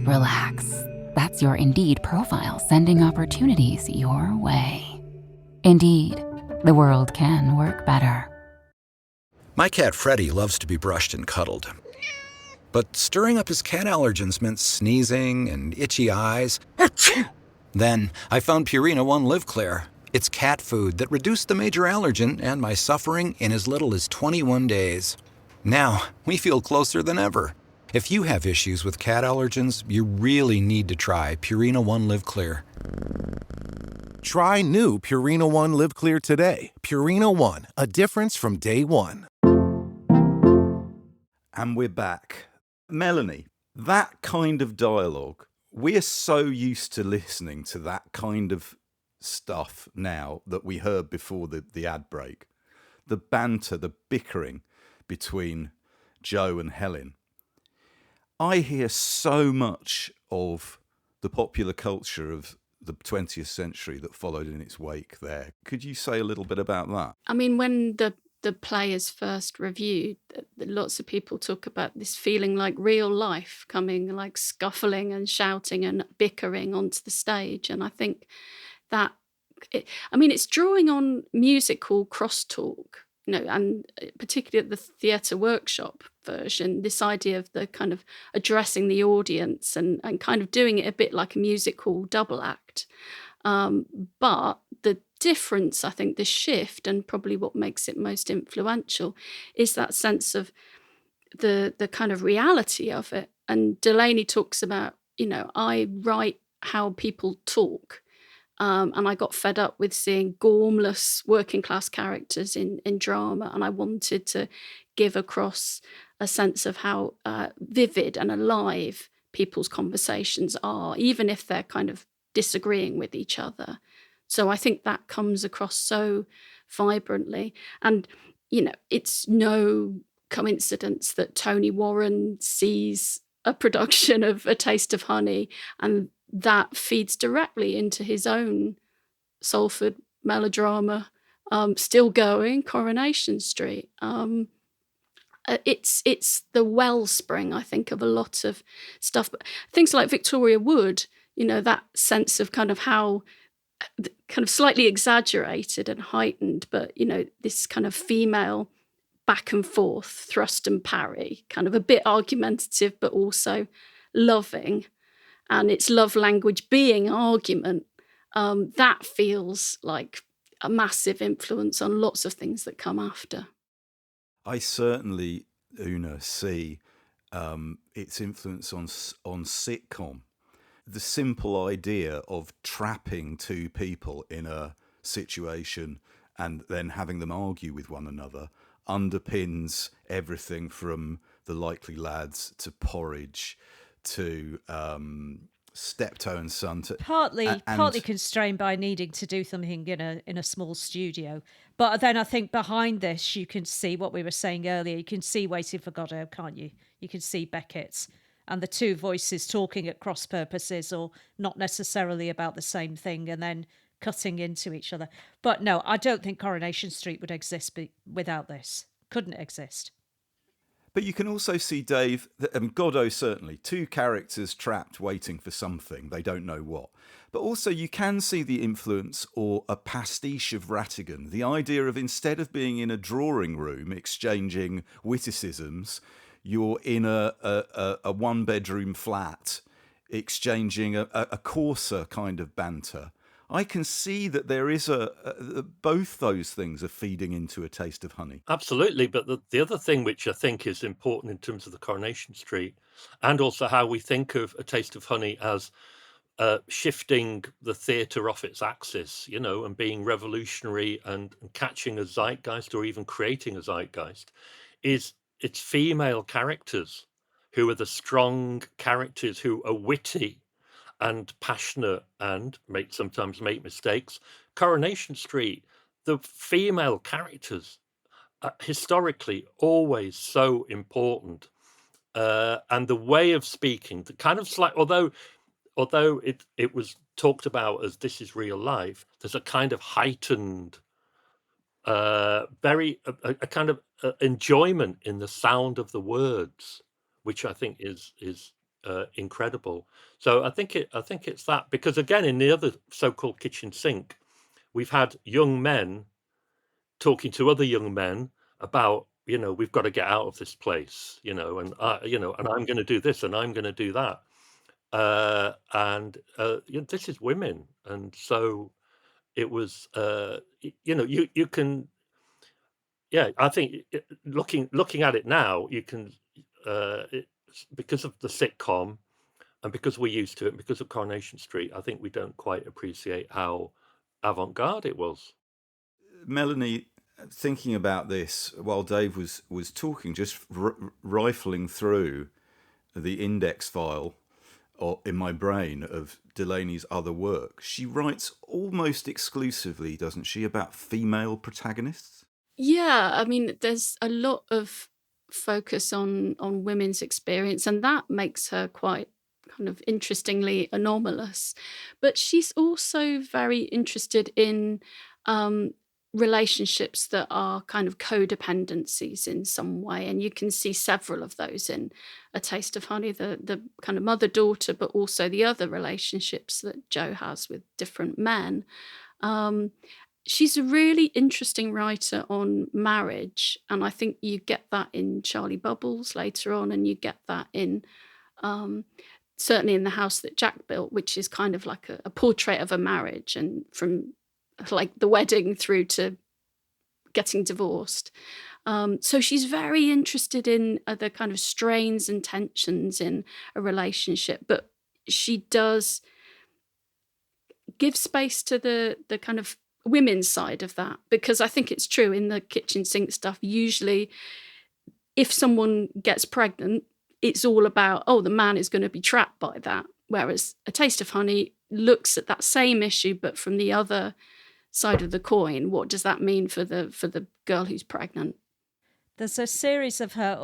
Speaker 15: Relax. That's your Indeed profile sending opportunities your way. Indeed, the world can work better.
Speaker 16: My cat Freddie loves to be brushed and cuddled. But stirring up his cat allergens meant sneezing and itchy eyes. Then I found Purina One Live Clear. It's cat food that reduced the major allergen and my suffering in as little as 21 days. Now, we feel closer than ever. If you have issues with cat allergens, you really need to try Purina One Live Clear.
Speaker 17: Try new Purina One Live Clear today. Purina One, a difference from day one.
Speaker 5: And we're back. Melanie, that kind of dialogue, we're so used to listening to that kind of stuff now that we heard before the ad break. The banter, the bickering between Jo and Helen. I hear so much of the popular culture of the 20th century that followed in its wake there. Could you say a little bit about that?
Speaker 9: I mean, when the the play is first reviewed, lots of people talk about this feeling like real life coming, like scuffling and shouting and bickering onto the stage. And I think that, it's drawing on musical crosstalk, and particularly at the theatre workshop version, this idea of the kind of addressing the audience and kind of doing it a bit like a musical double act. But the difference, I think, the shift, and probably what makes it most influential, is that sense of the kind of reality of it. And Delaney talks about, I write how people talk. And I got fed up with seeing gormless working class characters in drama. And I wanted to give across a sense of how vivid and alive people's conversations are, even if they're kind of disagreeing with each other. So I think that comes across so vibrantly. And, it's no coincidence that Tony Warren sees a production of A Taste of Honey, and that feeds directly into his own Salford melodrama, still going, Coronation Street. It's the wellspring, I think, of a lot of stuff. But things like Victoria Wood, that sense of kind of how kind of slightly exaggerated and heightened, but, this kind of female back and forth, thrust and parry, kind of a bit argumentative, but also loving. And its love language being argument, that feels like a massive influence on lots of things that come after.
Speaker 5: I certainly, Una, see its influence on sitcom. The simple idea of trapping two people in a situation and then having them argue with one another underpins everything from The Likely Lads to Porridge to Steptoe and Son.
Speaker 6: Partly constrained by needing to do something in a small studio. But then I think behind this, you can see what we were saying earlier. You can see Waiting for Godot, can't you? You can see Beckett's and the two voices talking at cross purposes or not necessarily about the same thing and then cutting into each other. But no, I don't think Coronation Street would exist without this. Couldn't exist.
Speaker 5: But you can also see, Dave, Godot certainly, two characters trapped waiting for something, they don't know what. But also you can see the influence or a pastiche of Rattigan, the idea of instead of being in a drawing room exchanging witticisms, you're in a one-bedroom flat exchanging a coarser kind of banter. I can see that there is both those things are feeding into A Taste of Honey.
Speaker 8: Absolutely, but the other thing which I think is important in terms of the Coronation Street, and also how we think of A Taste of Honey as shifting the theatre off its axis, and being revolutionary and catching a zeitgeist or even creating a zeitgeist, is its female characters who are the strong characters who are witty and passionate and sometimes make mistakes. Coronation Street, the female characters are historically always so important, and the way of speaking, the kind of slight, although it was talked about as this is real life, there's a kind of heightened, a kind of enjoyment in the sound of the words, which I think is incredible. So I think it's that, because again, in the other so-called kitchen sink, we've had young men talking to other young men about, we've got to get out of this place, and and I'm going to do this and I'm going to do that, this is women, and so it was, you can, I think looking at it now, you can, because of the sitcom and because we're used to it, and because of Coronation Street, I think we don't quite appreciate how avant-garde it was.
Speaker 5: Melanie, thinking about this while Dave was talking, just rifling through the index file in my brain of Delaney's other work, she writes almost exclusively, doesn't she, about female protagonists?
Speaker 9: Yeah, there's a lot of focus on women's experience, and that makes her quite kind of interestingly anomalous. But she's also very interested in relationships that are kind of codependencies in some way, and you can see several of those in A Taste of Honey, the kind of mother-daughter, but also the other relationships that Jo has with different men. She's a really interesting writer on marriage, and I think you get that in Charlie Bubbles later on, and you get that in certainly in The House That Jack Built, which is kind of like a portrait of a marriage, and from like the wedding through to getting divorced. So she's very interested in the kind of strains and tensions in a relationship, but she does give space to the kind of women's side of that, because I think it's true in the kitchen sink stuff. Usually, if someone gets pregnant, it's all about, oh, the man is going to be trapped by that. Whereas A Taste of Honey looks at that same issue, but from the other side of the coin. What does that mean for the girl who's pregnant?
Speaker 6: There's a series of her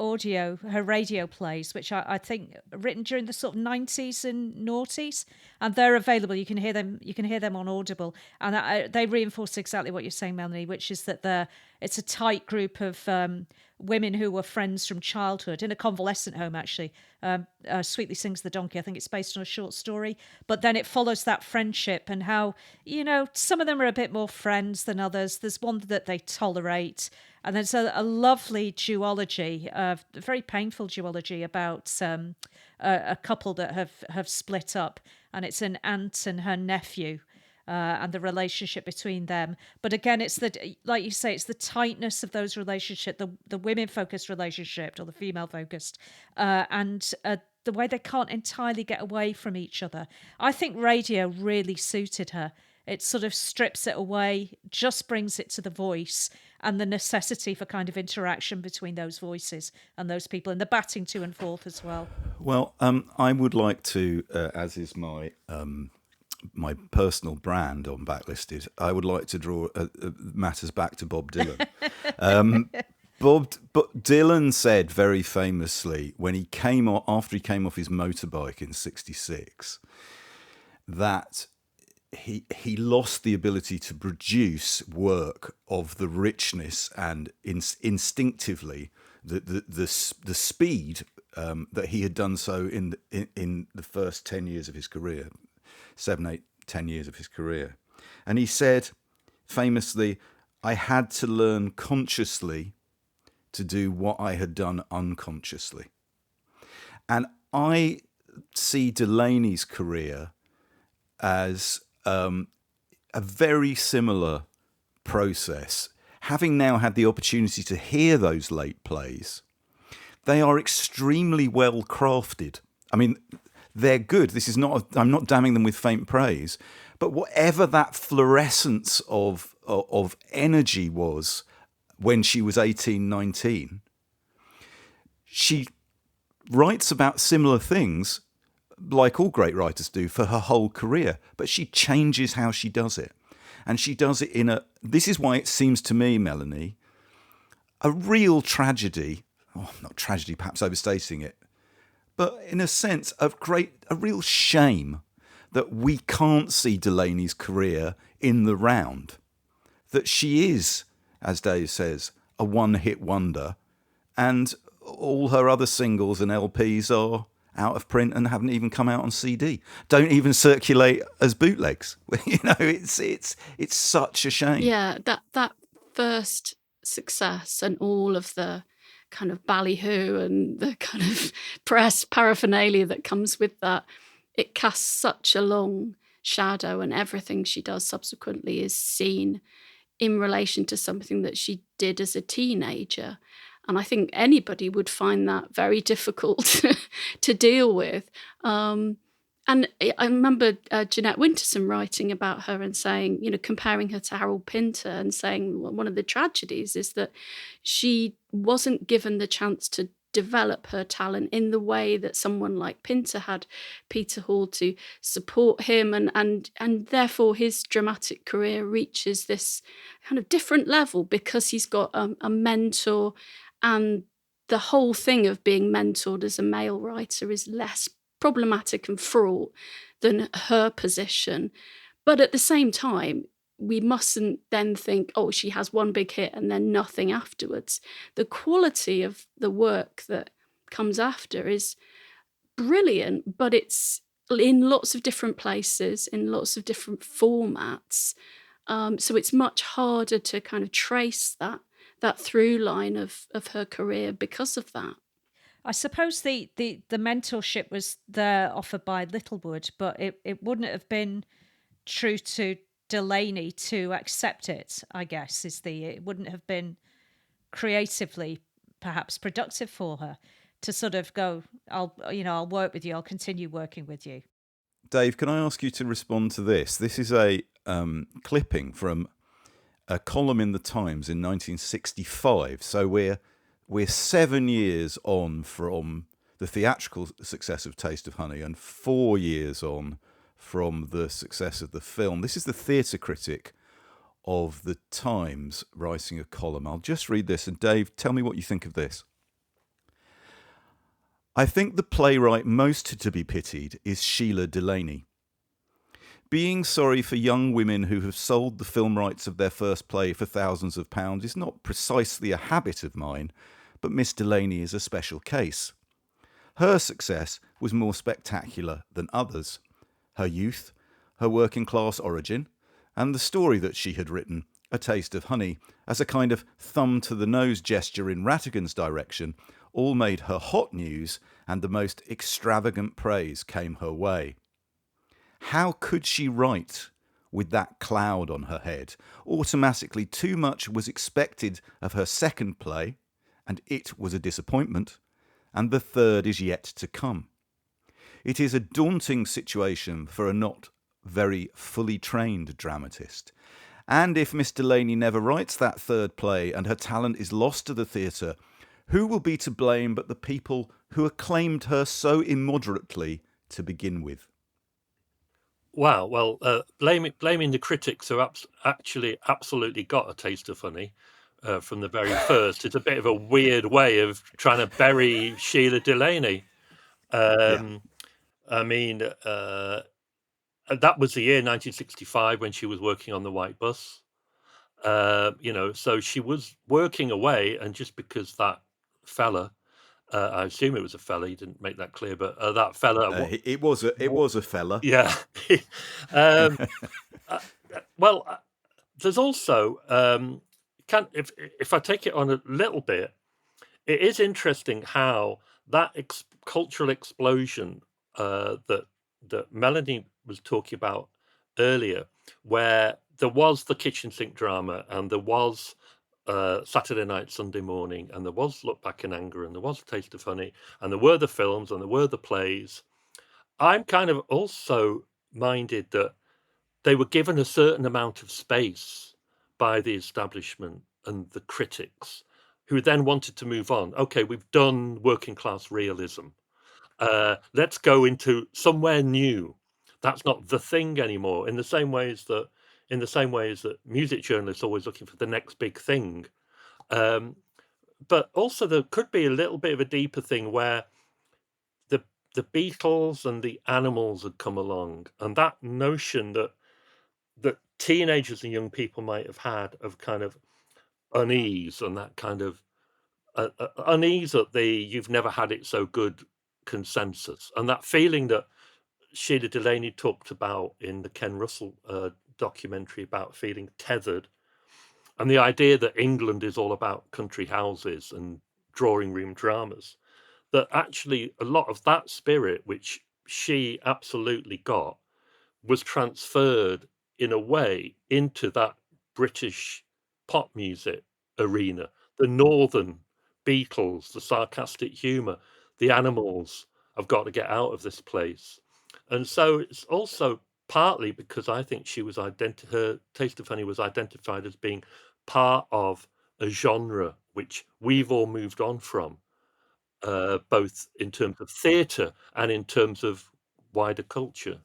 Speaker 6: radio plays, which I think are written during the sort of 90s and noughties, and they're available. You can hear them on Audible, and they reinforce exactly what you're saying, Melanie, which is that it's a tight group of women who were friends from childhood in a convalescent home, actually. Sweetly Sings the Donkey. I think it's based on a short story, but then it follows that friendship and how, some of them are a bit more friends than others. There's one that they tolerate. And there's a lovely duology, a very painful duology about a couple that have split up, and it's an aunt and her nephew, and the relationship between them. But again, it's like you say, it's the tightness of those relationships, the women-focused relationship or the female-focused, and the way they can't entirely get away from each other. I think radio really suited her. It sort of strips it away, just brings it to the voice and the necessity for kind of interaction between those voices and those people, and the batting to and forth as well.
Speaker 5: Well, I would like to, as is my my personal brand on Backlisted, I would like to draw matters back to Bob Dylan. But Dylan said very famously when after he came off his motorbike in '66 that he lost the ability to produce work of the richness and instinctively the speed that he had done so in the first 10 years of his career, 7, 8, 10 years of his career. And he said famously, I had to learn consciously to do what I had done unconsciously. And I see Delaney's career as a very similar process. Having now had the opportunity to hear those late plays, they are extremely well crafted. I mean, they're good. I'm not damning them with faint praise, but whatever that fluorescence of energy was when she was 18, 19, she writes about similar things, like all great writers do, for her whole career, but she changes how she does it. And she does it this is why it seems to me, Melanie, a real tragedy, not tragedy, perhaps overstating it, but in a sense, a real shame that we can't see Delaney's career in the round. That she is, as Dave says, a one-hit wonder, and all her other singles and LPs are out of print and haven't even come out on CD. Don't even circulate as bootlegs. It's such a shame.
Speaker 9: Yeah, that first success and all of the kind of ballyhoo and the kind of press paraphernalia that comes with that, it casts such a long shadow, and everything she does subsequently is seen in relation to something that she did as a teenager. And I think anybody would find that very difficult to deal with. And I remember Jeanette Winterson writing about her and saying, comparing her to Harold Pinter and saying one of the tragedies is that she wasn't given the chance to develop her talent in the way that someone like Pinter had Peter Hall to support him, and therefore his dramatic career reaches this kind of different level because he's got a mentor. And the whole thing of being mentored as a male writer is less problematic and fraught than her position. But at the same time, we mustn't then think, oh, she has one big hit and then nothing afterwards. The quality of the work that comes after is brilliant, but it's in lots of different places, in lots of different formats. So it's much harder to kind of trace that through line of her career because of that.
Speaker 6: I suppose the mentorship was there offered by Littlewood, but it wouldn't have been true to Delaney to accept it, I guess, it wouldn't have been creatively perhaps productive for her to sort of go, I'll work with you, I'll continue working with you.
Speaker 5: Dave, can I ask you to respond to this? This is a clipping from a column in the Times in 1965. So we're 7 years on from the theatrical success of Taste of Honey and 4 years on from the success of the film. This is the theatre critic of the Times writing a column. I'll just read this, and Dave, tell me what you think of this. I think the playwright most to be pitied is Shelagh Delaney. Being sorry for young women who have sold the film rights of their first play for thousands of pounds is not precisely a habit of mine, but Miss Delaney is a special case. Her success was more spectacular than others. Her youth, her working-class origin, and the story that she had written, A Taste of Honey, as a kind of thumb-to-the-nose gesture in Rattigan's direction, all made her hot news, and the most extravagant praise came her way. How could she write with that cloud on her head? Automatically too much was expected of her second play, and it was a disappointment, and the third is yet to come. It is a daunting situation for a not very fully trained dramatist. And if Miss Delaney never writes that third play and her talent is lost to the theatre, who will be to blame but the people who acclaimed her so immoderately to begin with?
Speaker 8: Wow, well, blaming the critics who actually absolutely got A Taste of Honey from the very first is a bit of a weird way of trying to bury Shelagh Delaney. I mean, that was the year 1965 when she was working on The White Bus. So she was working away, and just because that fella, I assume it was a fella, he didn't make that clear, but that fella...
Speaker 5: It was a fella.
Speaker 8: Yeah. There's also, if I take it on a little bit, it is interesting how that cultural explosion that Melanie was talking about earlier, where there was the kitchen sink drama, and there was Saturday Night, Sunday Morning, and there was Look Back in Anger, and there was Taste of Honey, and there were the films, and there were the plays. I'm kind of also minded that they were given a certain amount of space by the establishment and the critics, who then wanted to move on. Okay, we've done working class realism. Let's go into somewhere new. That's not the thing anymore. In the same ways that music journalists are always looking for the next big thing. But also there could be a little bit of a deeper thing where the Beatles and the Animals had come along, and that notion that teenagers and young people might have had of kind of unease, and that kind of unease at the "you've never had it so good" consensus, and that feeling that Shelagh Delaney talked about in the Ken Russell documentary about feeling tethered, and the idea that England is all about country houses and drawing room dramas, that actually a lot of that spirit, which she absolutely got, was transferred in a way into that British pop music arena. The Northern Beatles, the sarcastic humour, the Animals have got to get out of this place. And so it's also partly because I think she was her Taste of Honey was identified as being part of a genre which we've all moved on from, both in terms of theatre and in terms of wider culture.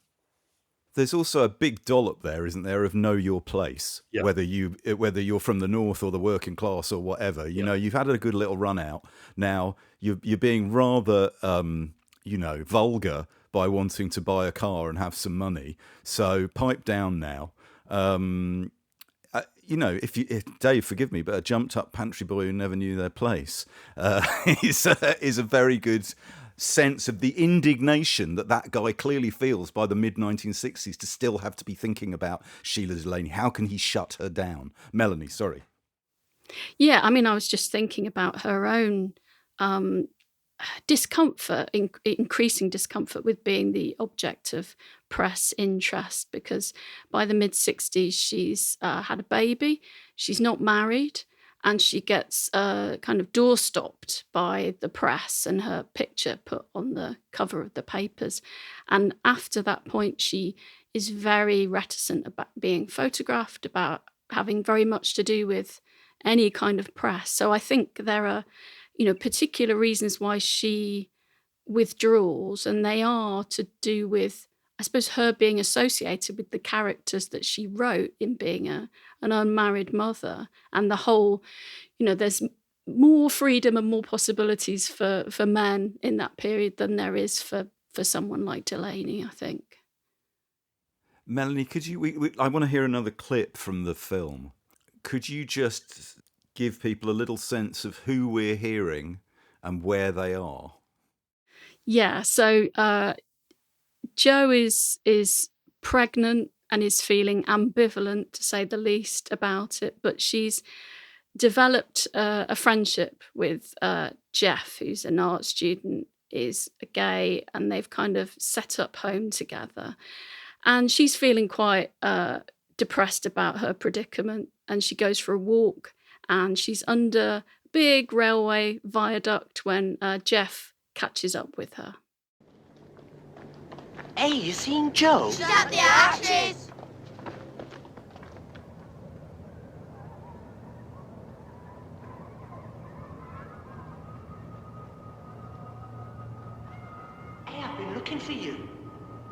Speaker 5: There's also a big dollop there, isn't there, of know your place, whether you're from the north or the working class or whatever. You know, you've had a good little run out. Now you're being rather, vulgar by wanting to buy a car and have some money. So pipe down now. if Dave, forgive me, but a jumped-up pantry boy who never knew their place is a very good sense of the indignation that guy clearly feels by the mid-1960s to still have to be thinking about Shelagh Delaney. How can he shut her down? Melanie, sorry.
Speaker 9: Yeah, I mean, I was just thinking about her own discomfort, increasing discomfort with being the object of press interest, because by the mid-60s she's had a baby, she's not married, and she gets kind of door-stopped by the press and her picture put on the cover of the papers. And after that point, she is very reticent about being photographed, about having very much to do with any kind of press. So I think there are, particular reasons why she withdraws, and they are to do with, I suppose, her being associated with the characters that she wrote in being an unmarried mother, and the whole, there's more freedom and more possibilities for men in that period than there is for someone like Delaney, I think.
Speaker 5: Melanie, could you? I want to hear another clip from the film. Could you just give people a little sense of who we're hearing and where they are?
Speaker 9: Yeah, so Jo is pregnant and is feeling ambivalent, to say the least, about it, but she's developed a friendship with Jeff, who's an art student, is gay, and they've kind of set up home together. And she's feeling quite depressed about her predicament, and she goes for a walk, and she's under a big railway viaduct when Jeff catches up with her.
Speaker 18: Hey, you seen Jo?
Speaker 12: Shut the arches!
Speaker 18: Hey, I've been looking for you.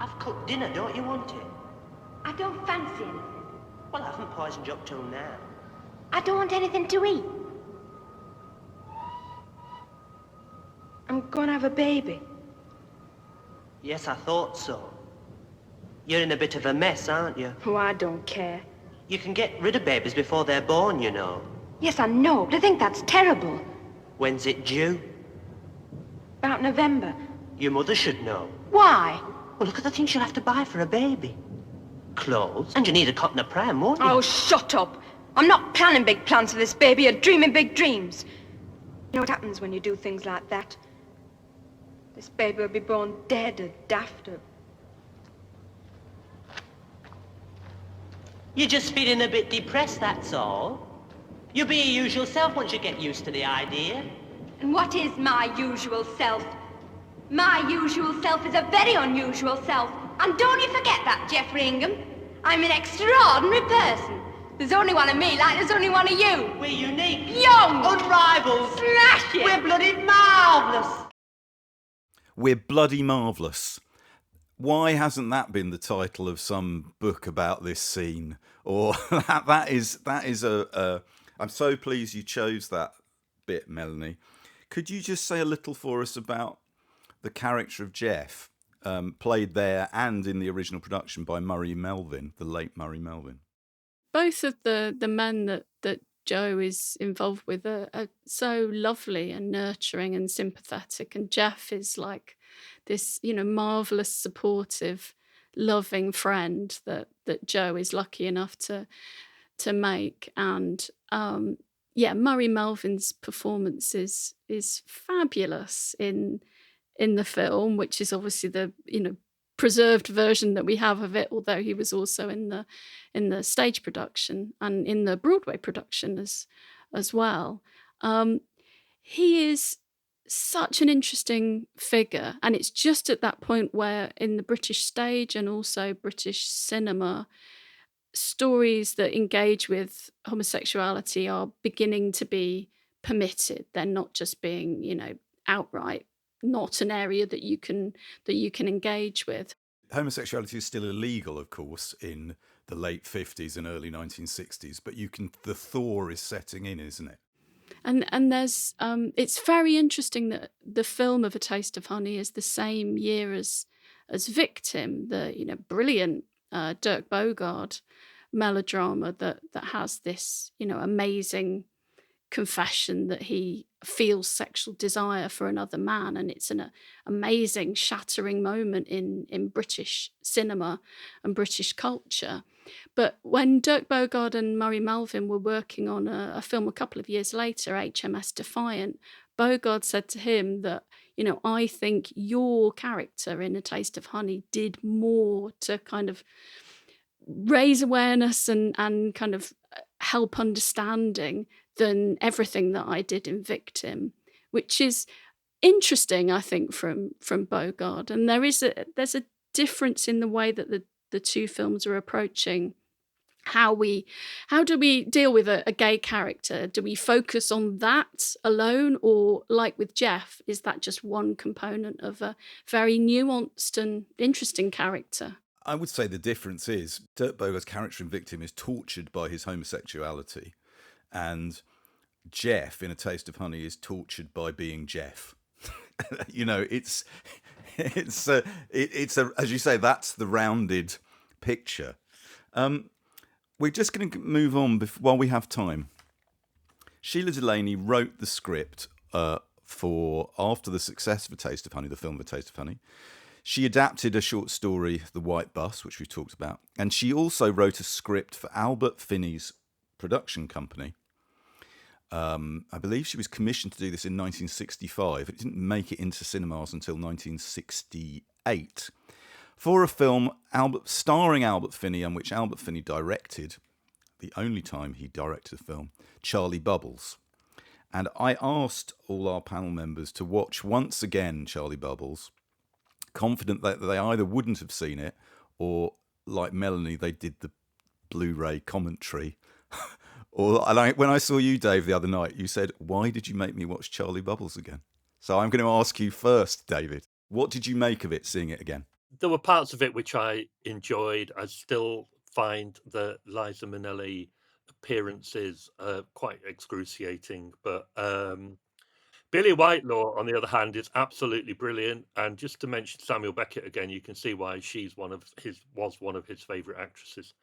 Speaker 18: I've cooked dinner, don't you want it?
Speaker 13: I don't fancy anything.
Speaker 18: Well, I haven't poisoned you up till now.
Speaker 13: I don't want anything to eat. I'm going to have a baby.
Speaker 18: Yes, I thought so. You're in a bit of a mess, aren't you?
Speaker 13: Oh, I don't care.
Speaker 18: You can get rid of babies before they're born, you know.
Speaker 13: Yes, I know, but I think that's terrible.
Speaker 18: When's it due?
Speaker 13: About November.
Speaker 18: Your mother should know.
Speaker 13: Why?
Speaker 18: Well, look at the things you'll have to buy for a baby. Clothes, and you need a cotton of pram, won't you?
Speaker 13: Oh, shut up. I'm not planning big plans for this baby or dreaming big dreams. You know what happens when you do things like that? This baby will be born dead or daft or...
Speaker 18: You're just feeling a bit depressed, that's all. You'll be your usual self once you get used to the idea.
Speaker 13: And what is my usual self? My usual self is a very unusual self. And don't you forget that, Geoffrey Ingham. I'm an extraordinary person. There's only one of me, like there's only one of you.
Speaker 18: We're unique.
Speaker 13: Young.
Speaker 18: Unrivaled.
Speaker 13: Smash it.
Speaker 18: We're bloody marvellous.
Speaker 5: We're bloody marvellous. Why hasn't that been the title of some book about this scene? Or that is a I'm so pleased you chose that bit, Melanie. Could you just say a little for us about the character of Jeff, played there and in the original production by Murray Melvin, the late Murray Melvin?
Speaker 9: Both of the men that Jo is involved with are so lovely and nurturing and sympathetic, and Jeff is like this, marvellous, supportive, loving friend that Jo is lucky enough to make. And Murray Melvin's performance is fabulous in the film, which is obviously the preserved version that we have of it, although he was also in the stage production and in the Broadway production as well. He is such an interesting figure, and it's just at that point where in the British stage and also British cinema, stories that engage with homosexuality are beginning to be permitted. They're not just being, outright not an area that you can engage with.
Speaker 5: Homosexuality is still illegal, of course, in the late 50s and early 1960s, but the thaw is setting in, isn't it?
Speaker 9: And there's it's very interesting that the film of A Taste of Honey is the same year as Victim, the brilliant Dirk Bogarde melodrama that has this, amazing confession that he feels sexual desire for another man, and it's an amazing shattering moment in British cinema and British culture. But when Dirk Bogarde and Murray Melvin were working on a film a couple of years later, HMS Defiant, Bogarde said to him that, I think your character in A Taste of Honey did more to kind of raise awareness and kind of help understanding than everything that I did in Victim, which is interesting, I think, from Bogarde. And there's a difference in the way that the two films are approaching how do we deal with a gay character? Do we focus on that alone, or like with Jeff, is that just one component of a very nuanced and interesting character?
Speaker 5: I would say the difference is Dirk Bogarde's character in Victim is tortured by his homosexuality, and Jeff in A Taste of Honey is tortured by being Jeff. It's as you say, that's the rounded picture. We're just going to move on while we have time. Shelagh Delaney wrote the script for after the success of A Taste of Honey, the film A Taste of Honey. She adapted a short story, The White Bus, which we've talked about, and she also wrote a script for Albert Finney's production company. I believe she was commissioned to do this in 1965. It didn't make it into cinemas until 1968. For a film starring Albert Finney, and which Albert Finney directed, the only time he directed a film, Charlie Bubbles. And I asked all our panel members to watch once again Charlie Bubbles, confident that they either wouldn't have seen it, or like Melanie, they did the Blu-ray commentary. When I saw you, Dave, the other night, you said, "Why did you make me watch Charlie Bubbles again?" So I'm going to ask you first, David. What did you make of it, seeing it again?
Speaker 8: There were parts of it which I enjoyed. I still find the Liza Minnelli appearances quite excruciating, but Billy Whitelaw, on the other hand, is absolutely brilliant. And just to mention Samuel Beckett again, you can see why she's one of his favourite actresses.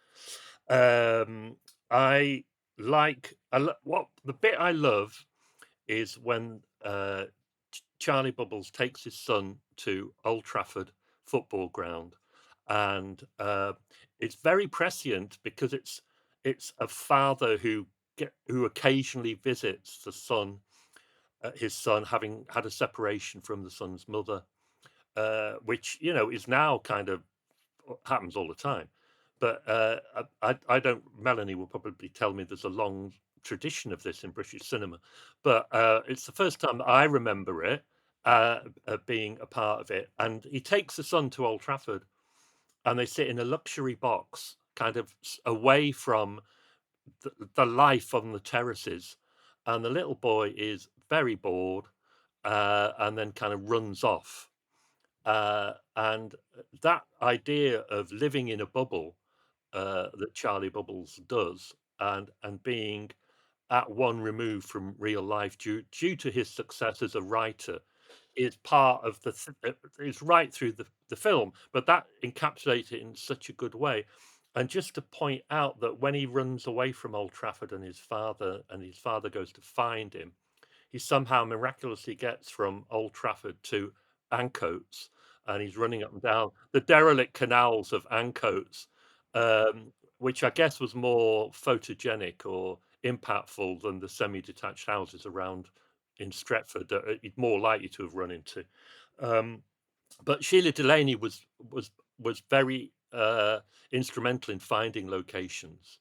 Speaker 8: The bit I love is when Charlie Bubbles takes his son to Old Trafford football ground, and it's very prescient because it's a father who occasionally visits the son, his son having had a separation from the son's mother, which is now kind of happens all the time. But I don't. Melanie will probably tell me there's a long tradition of this in British cinema, but it's the first time that I remember it. Being a part of it, and he takes the son to Old Trafford, and they sit in a luxury box, kind of away from the life on the terraces, and the little boy is very bored, and then kind of runs off, and that idea of living in a bubble that Charlie Bubbles does, and being at one remove from real life due to his success as a writer, is part of is right through the film, but that encapsulates it in such a good way. And just to point out that when he runs away from Old Trafford and his father goes to find him, he somehow miraculously gets from Old Trafford to Ancoats, and he's running up and down the derelict canals of Ancoats, which I guess was more photogenic or impactful than the semi-detached houses around in Stretford that you'd more likely to have run into. But Shelagh Delaney was very instrumental in finding locations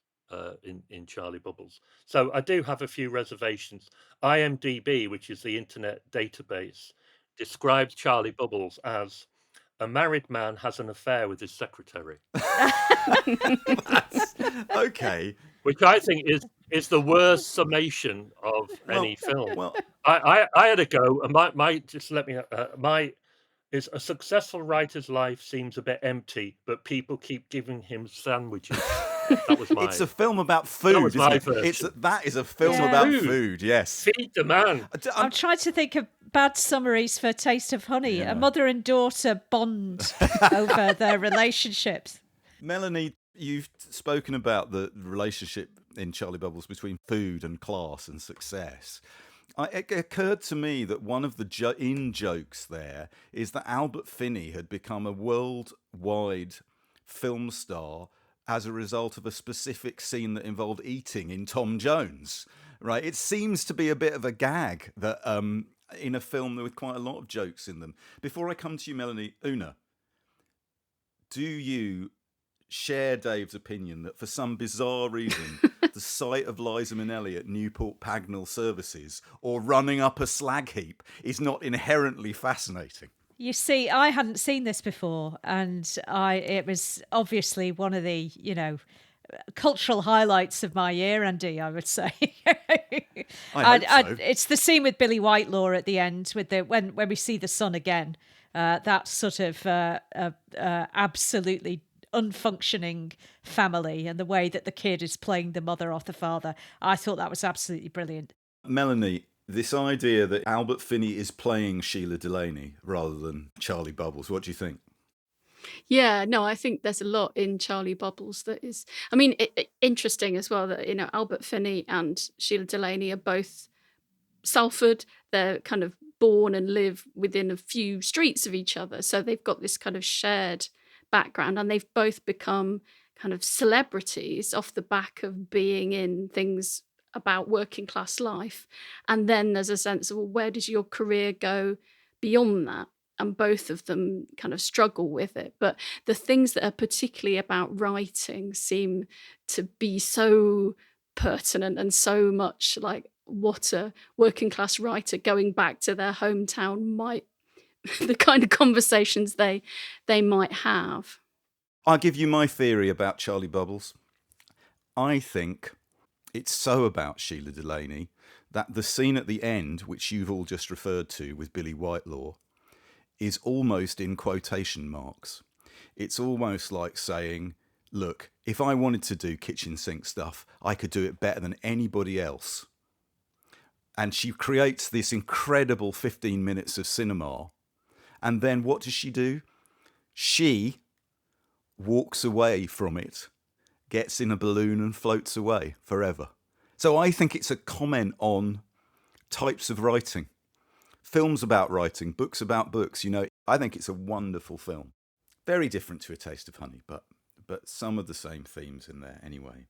Speaker 8: in Charlie Bubbles. So I do have a few reservations. IMDb, which is the internet database, describes Charlie Bubbles as a married man has an affair with his secretary.
Speaker 5: Okay.
Speaker 8: Which I think is the worst summation of any film.
Speaker 5: Well,
Speaker 8: I had a go, and my just let me is a successful writer's life seems a bit empty, but people keep giving him sandwiches. That was mine.
Speaker 5: It's a film about food, isn't it? That is a film about food, yes.
Speaker 8: Feed the man.
Speaker 6: I'm trying to think of bad summaries for Taste of Honey. A mother and daughter bond over their relationships.
Speaker 5: Melanie, You've spoken about the relationship in Charlie Bubbles between food and class and success. It occurred to me that one of the in-jokes there is that Albert Finney had become a worldwide film star as a result of a specific scene that involved eating in Tom Jones, right? It seems to be a bit of a gag that in a film with quite a lot of jokes in them. Before I come to you, Melanie, Una, do you share Dave's opinion that for some bizarre reason the sight of Liza Minnelli at Newport Pagnell Services or running up a slag heap is not inherently fascinating?
Speaker 6: You see, I hadn't seen this before, and it was obviously one of the, cultural highlights of my year, Andy, I would say.
Speaker 5: I hope so.
Speaker 6: It's the scene with Billy Whitelaw at the end, with when we see the son again. That sort of absolutely unfunctioning family, and the way that the kid is playing the mother off the father. I thought that was absolutely brilliant.
Speaker 5: Melanie, this idea that Albert Finney is playing Shelagh Delaney rather than Charlie Bubbles, what do you think?
Speaker 9: Yeah, no, I think there's a lot in Charlie Bubbles that is, I mean, interesting as well that, Albert Finney and Shelagh Delaney are both Salford. They're kind of born and live within a few streets of each other. So they've got this kind of shared background, and they've both become kind of celebrities off the back of being in things about working class life. And then there's a sense of, well, where does your career go beyond that? And both of them kind of struggle with it. But the things that are particularly about writing seem to be so pertinent and so much like what a working class writer going back to their hometown might, the kind of conversations they might have.
Speaker 5: I'll give you my theory about Charlie Bubbles. I think it's so about Shelagh Delaney that the scene at the end, which you've all just referred to with Billy Whitelaw, is almost in quotation marks. It's almost like saying, look, if I wanted to do kitchen sink stuff, I could do it better than anybody else. And she creates this incredible 15 minutes of cinema. And then what does she do? She walks away from it, gets in a balloon and floats away forever. So I think it's a comment on types of writing. Films about writing, books about books, I think it's a wonderful film. Very different to A Taste of Honey, but some of the same themes in there anyway.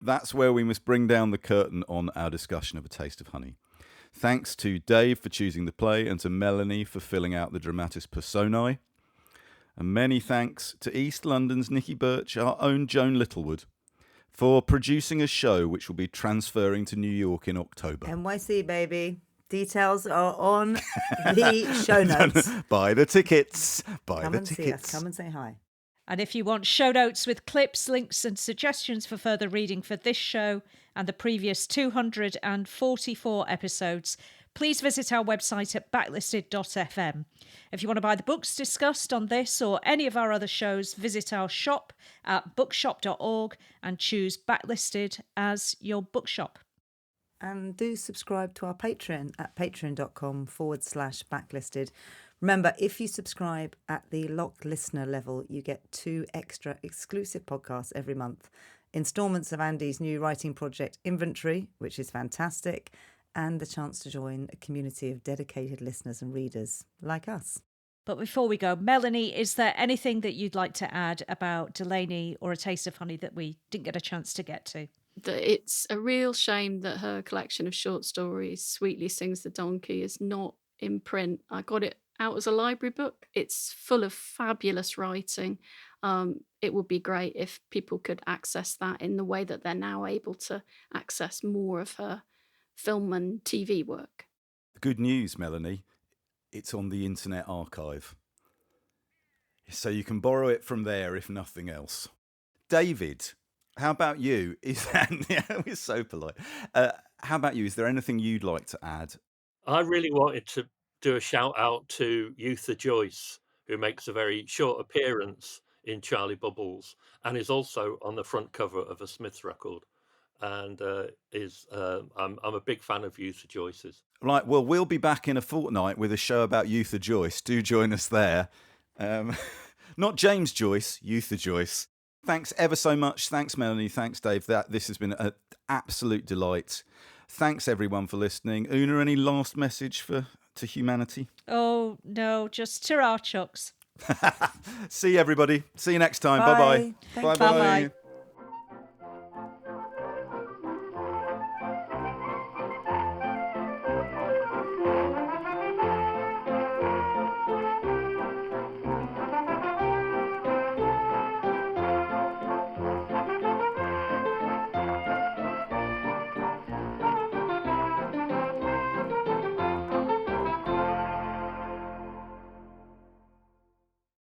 Speaker 5: That's where we must bring down the curtain on our discussion of A Taste of Honey. Thanks to Dave for choosing the play and to Melanie for filling out the dramatis personae. And many thanks to East London's Nicky Birch, our own Joan Littlewood, for producing a show which will be transferring to New York in October.
Speaker 7: NYC, baby. Details are on the show notes.
Speaker 5: Buy the tickets.
Speaker 7: Come and see us. Come and say hi.
Speaker 6: And if you want show notes with clips, links and suggestions for further reading for this show and the previous 244 episodes, please visit our website at backlisted.fm. If you want to buy the books discussed on this or any of our other shows, visit our shop at bookshop.org and choose Backlisted as your bookshop.
Speaker 7: And do subscribe to our Patreon at patreon.com/backlisted. Remember, if you subscribe at the locked listener level, you get 2 extra exclusive podcasts every month. Instalments of Andy's new writing project, Inventory, which is fantastic, and the chance to join a community of dedicated listeners and readers like us.
Speaker 6: But before we go, Melanie, is there anything that you'd like to add about Delaney or A Taste of Honey that we didn't get a chance to get to?
Speaker 9: That it's a real shame that her collection of short stories, Sweetly Sings the Donkey, is not in print. I got it out as a library book. It's full of fabulous writing. It would be great if people could access that in the way that they're now able to access more of her film and TV work.
Speaker 5: Good news, Melanie. It's on the Internet Archive. So you can borrow it from there if nothing else. David, how about you? We're so polite. How about you? Is there anything you'd like to add?
Speaker 8: I really wanted to do a shout out to Eutha Joyce, who makes a very short appearance in Charlie Bubbles and is also on the front cover of a Smiths record. And I'm a big fan of Eutha Joyce's.
Speaker 5: Right, well, we'll be back in a fortnight with a show about Eutha Joyce. Do join us there. Not James Joyce, Eutha Joyce. Thanks ever so much. Thanks, Melanie. Thanks, Dave. This has been an absolute delight. Thanks, everyone, for listening. Una, any last message to humanity?
Speaker 6: Oh, no, just ta-ra, chucks.
Speaker 5: See you, everybody. See you next time.
Speaker 7: Bye.
Speaker 5: Bye-bye.
Speaker 6: Bye-bye.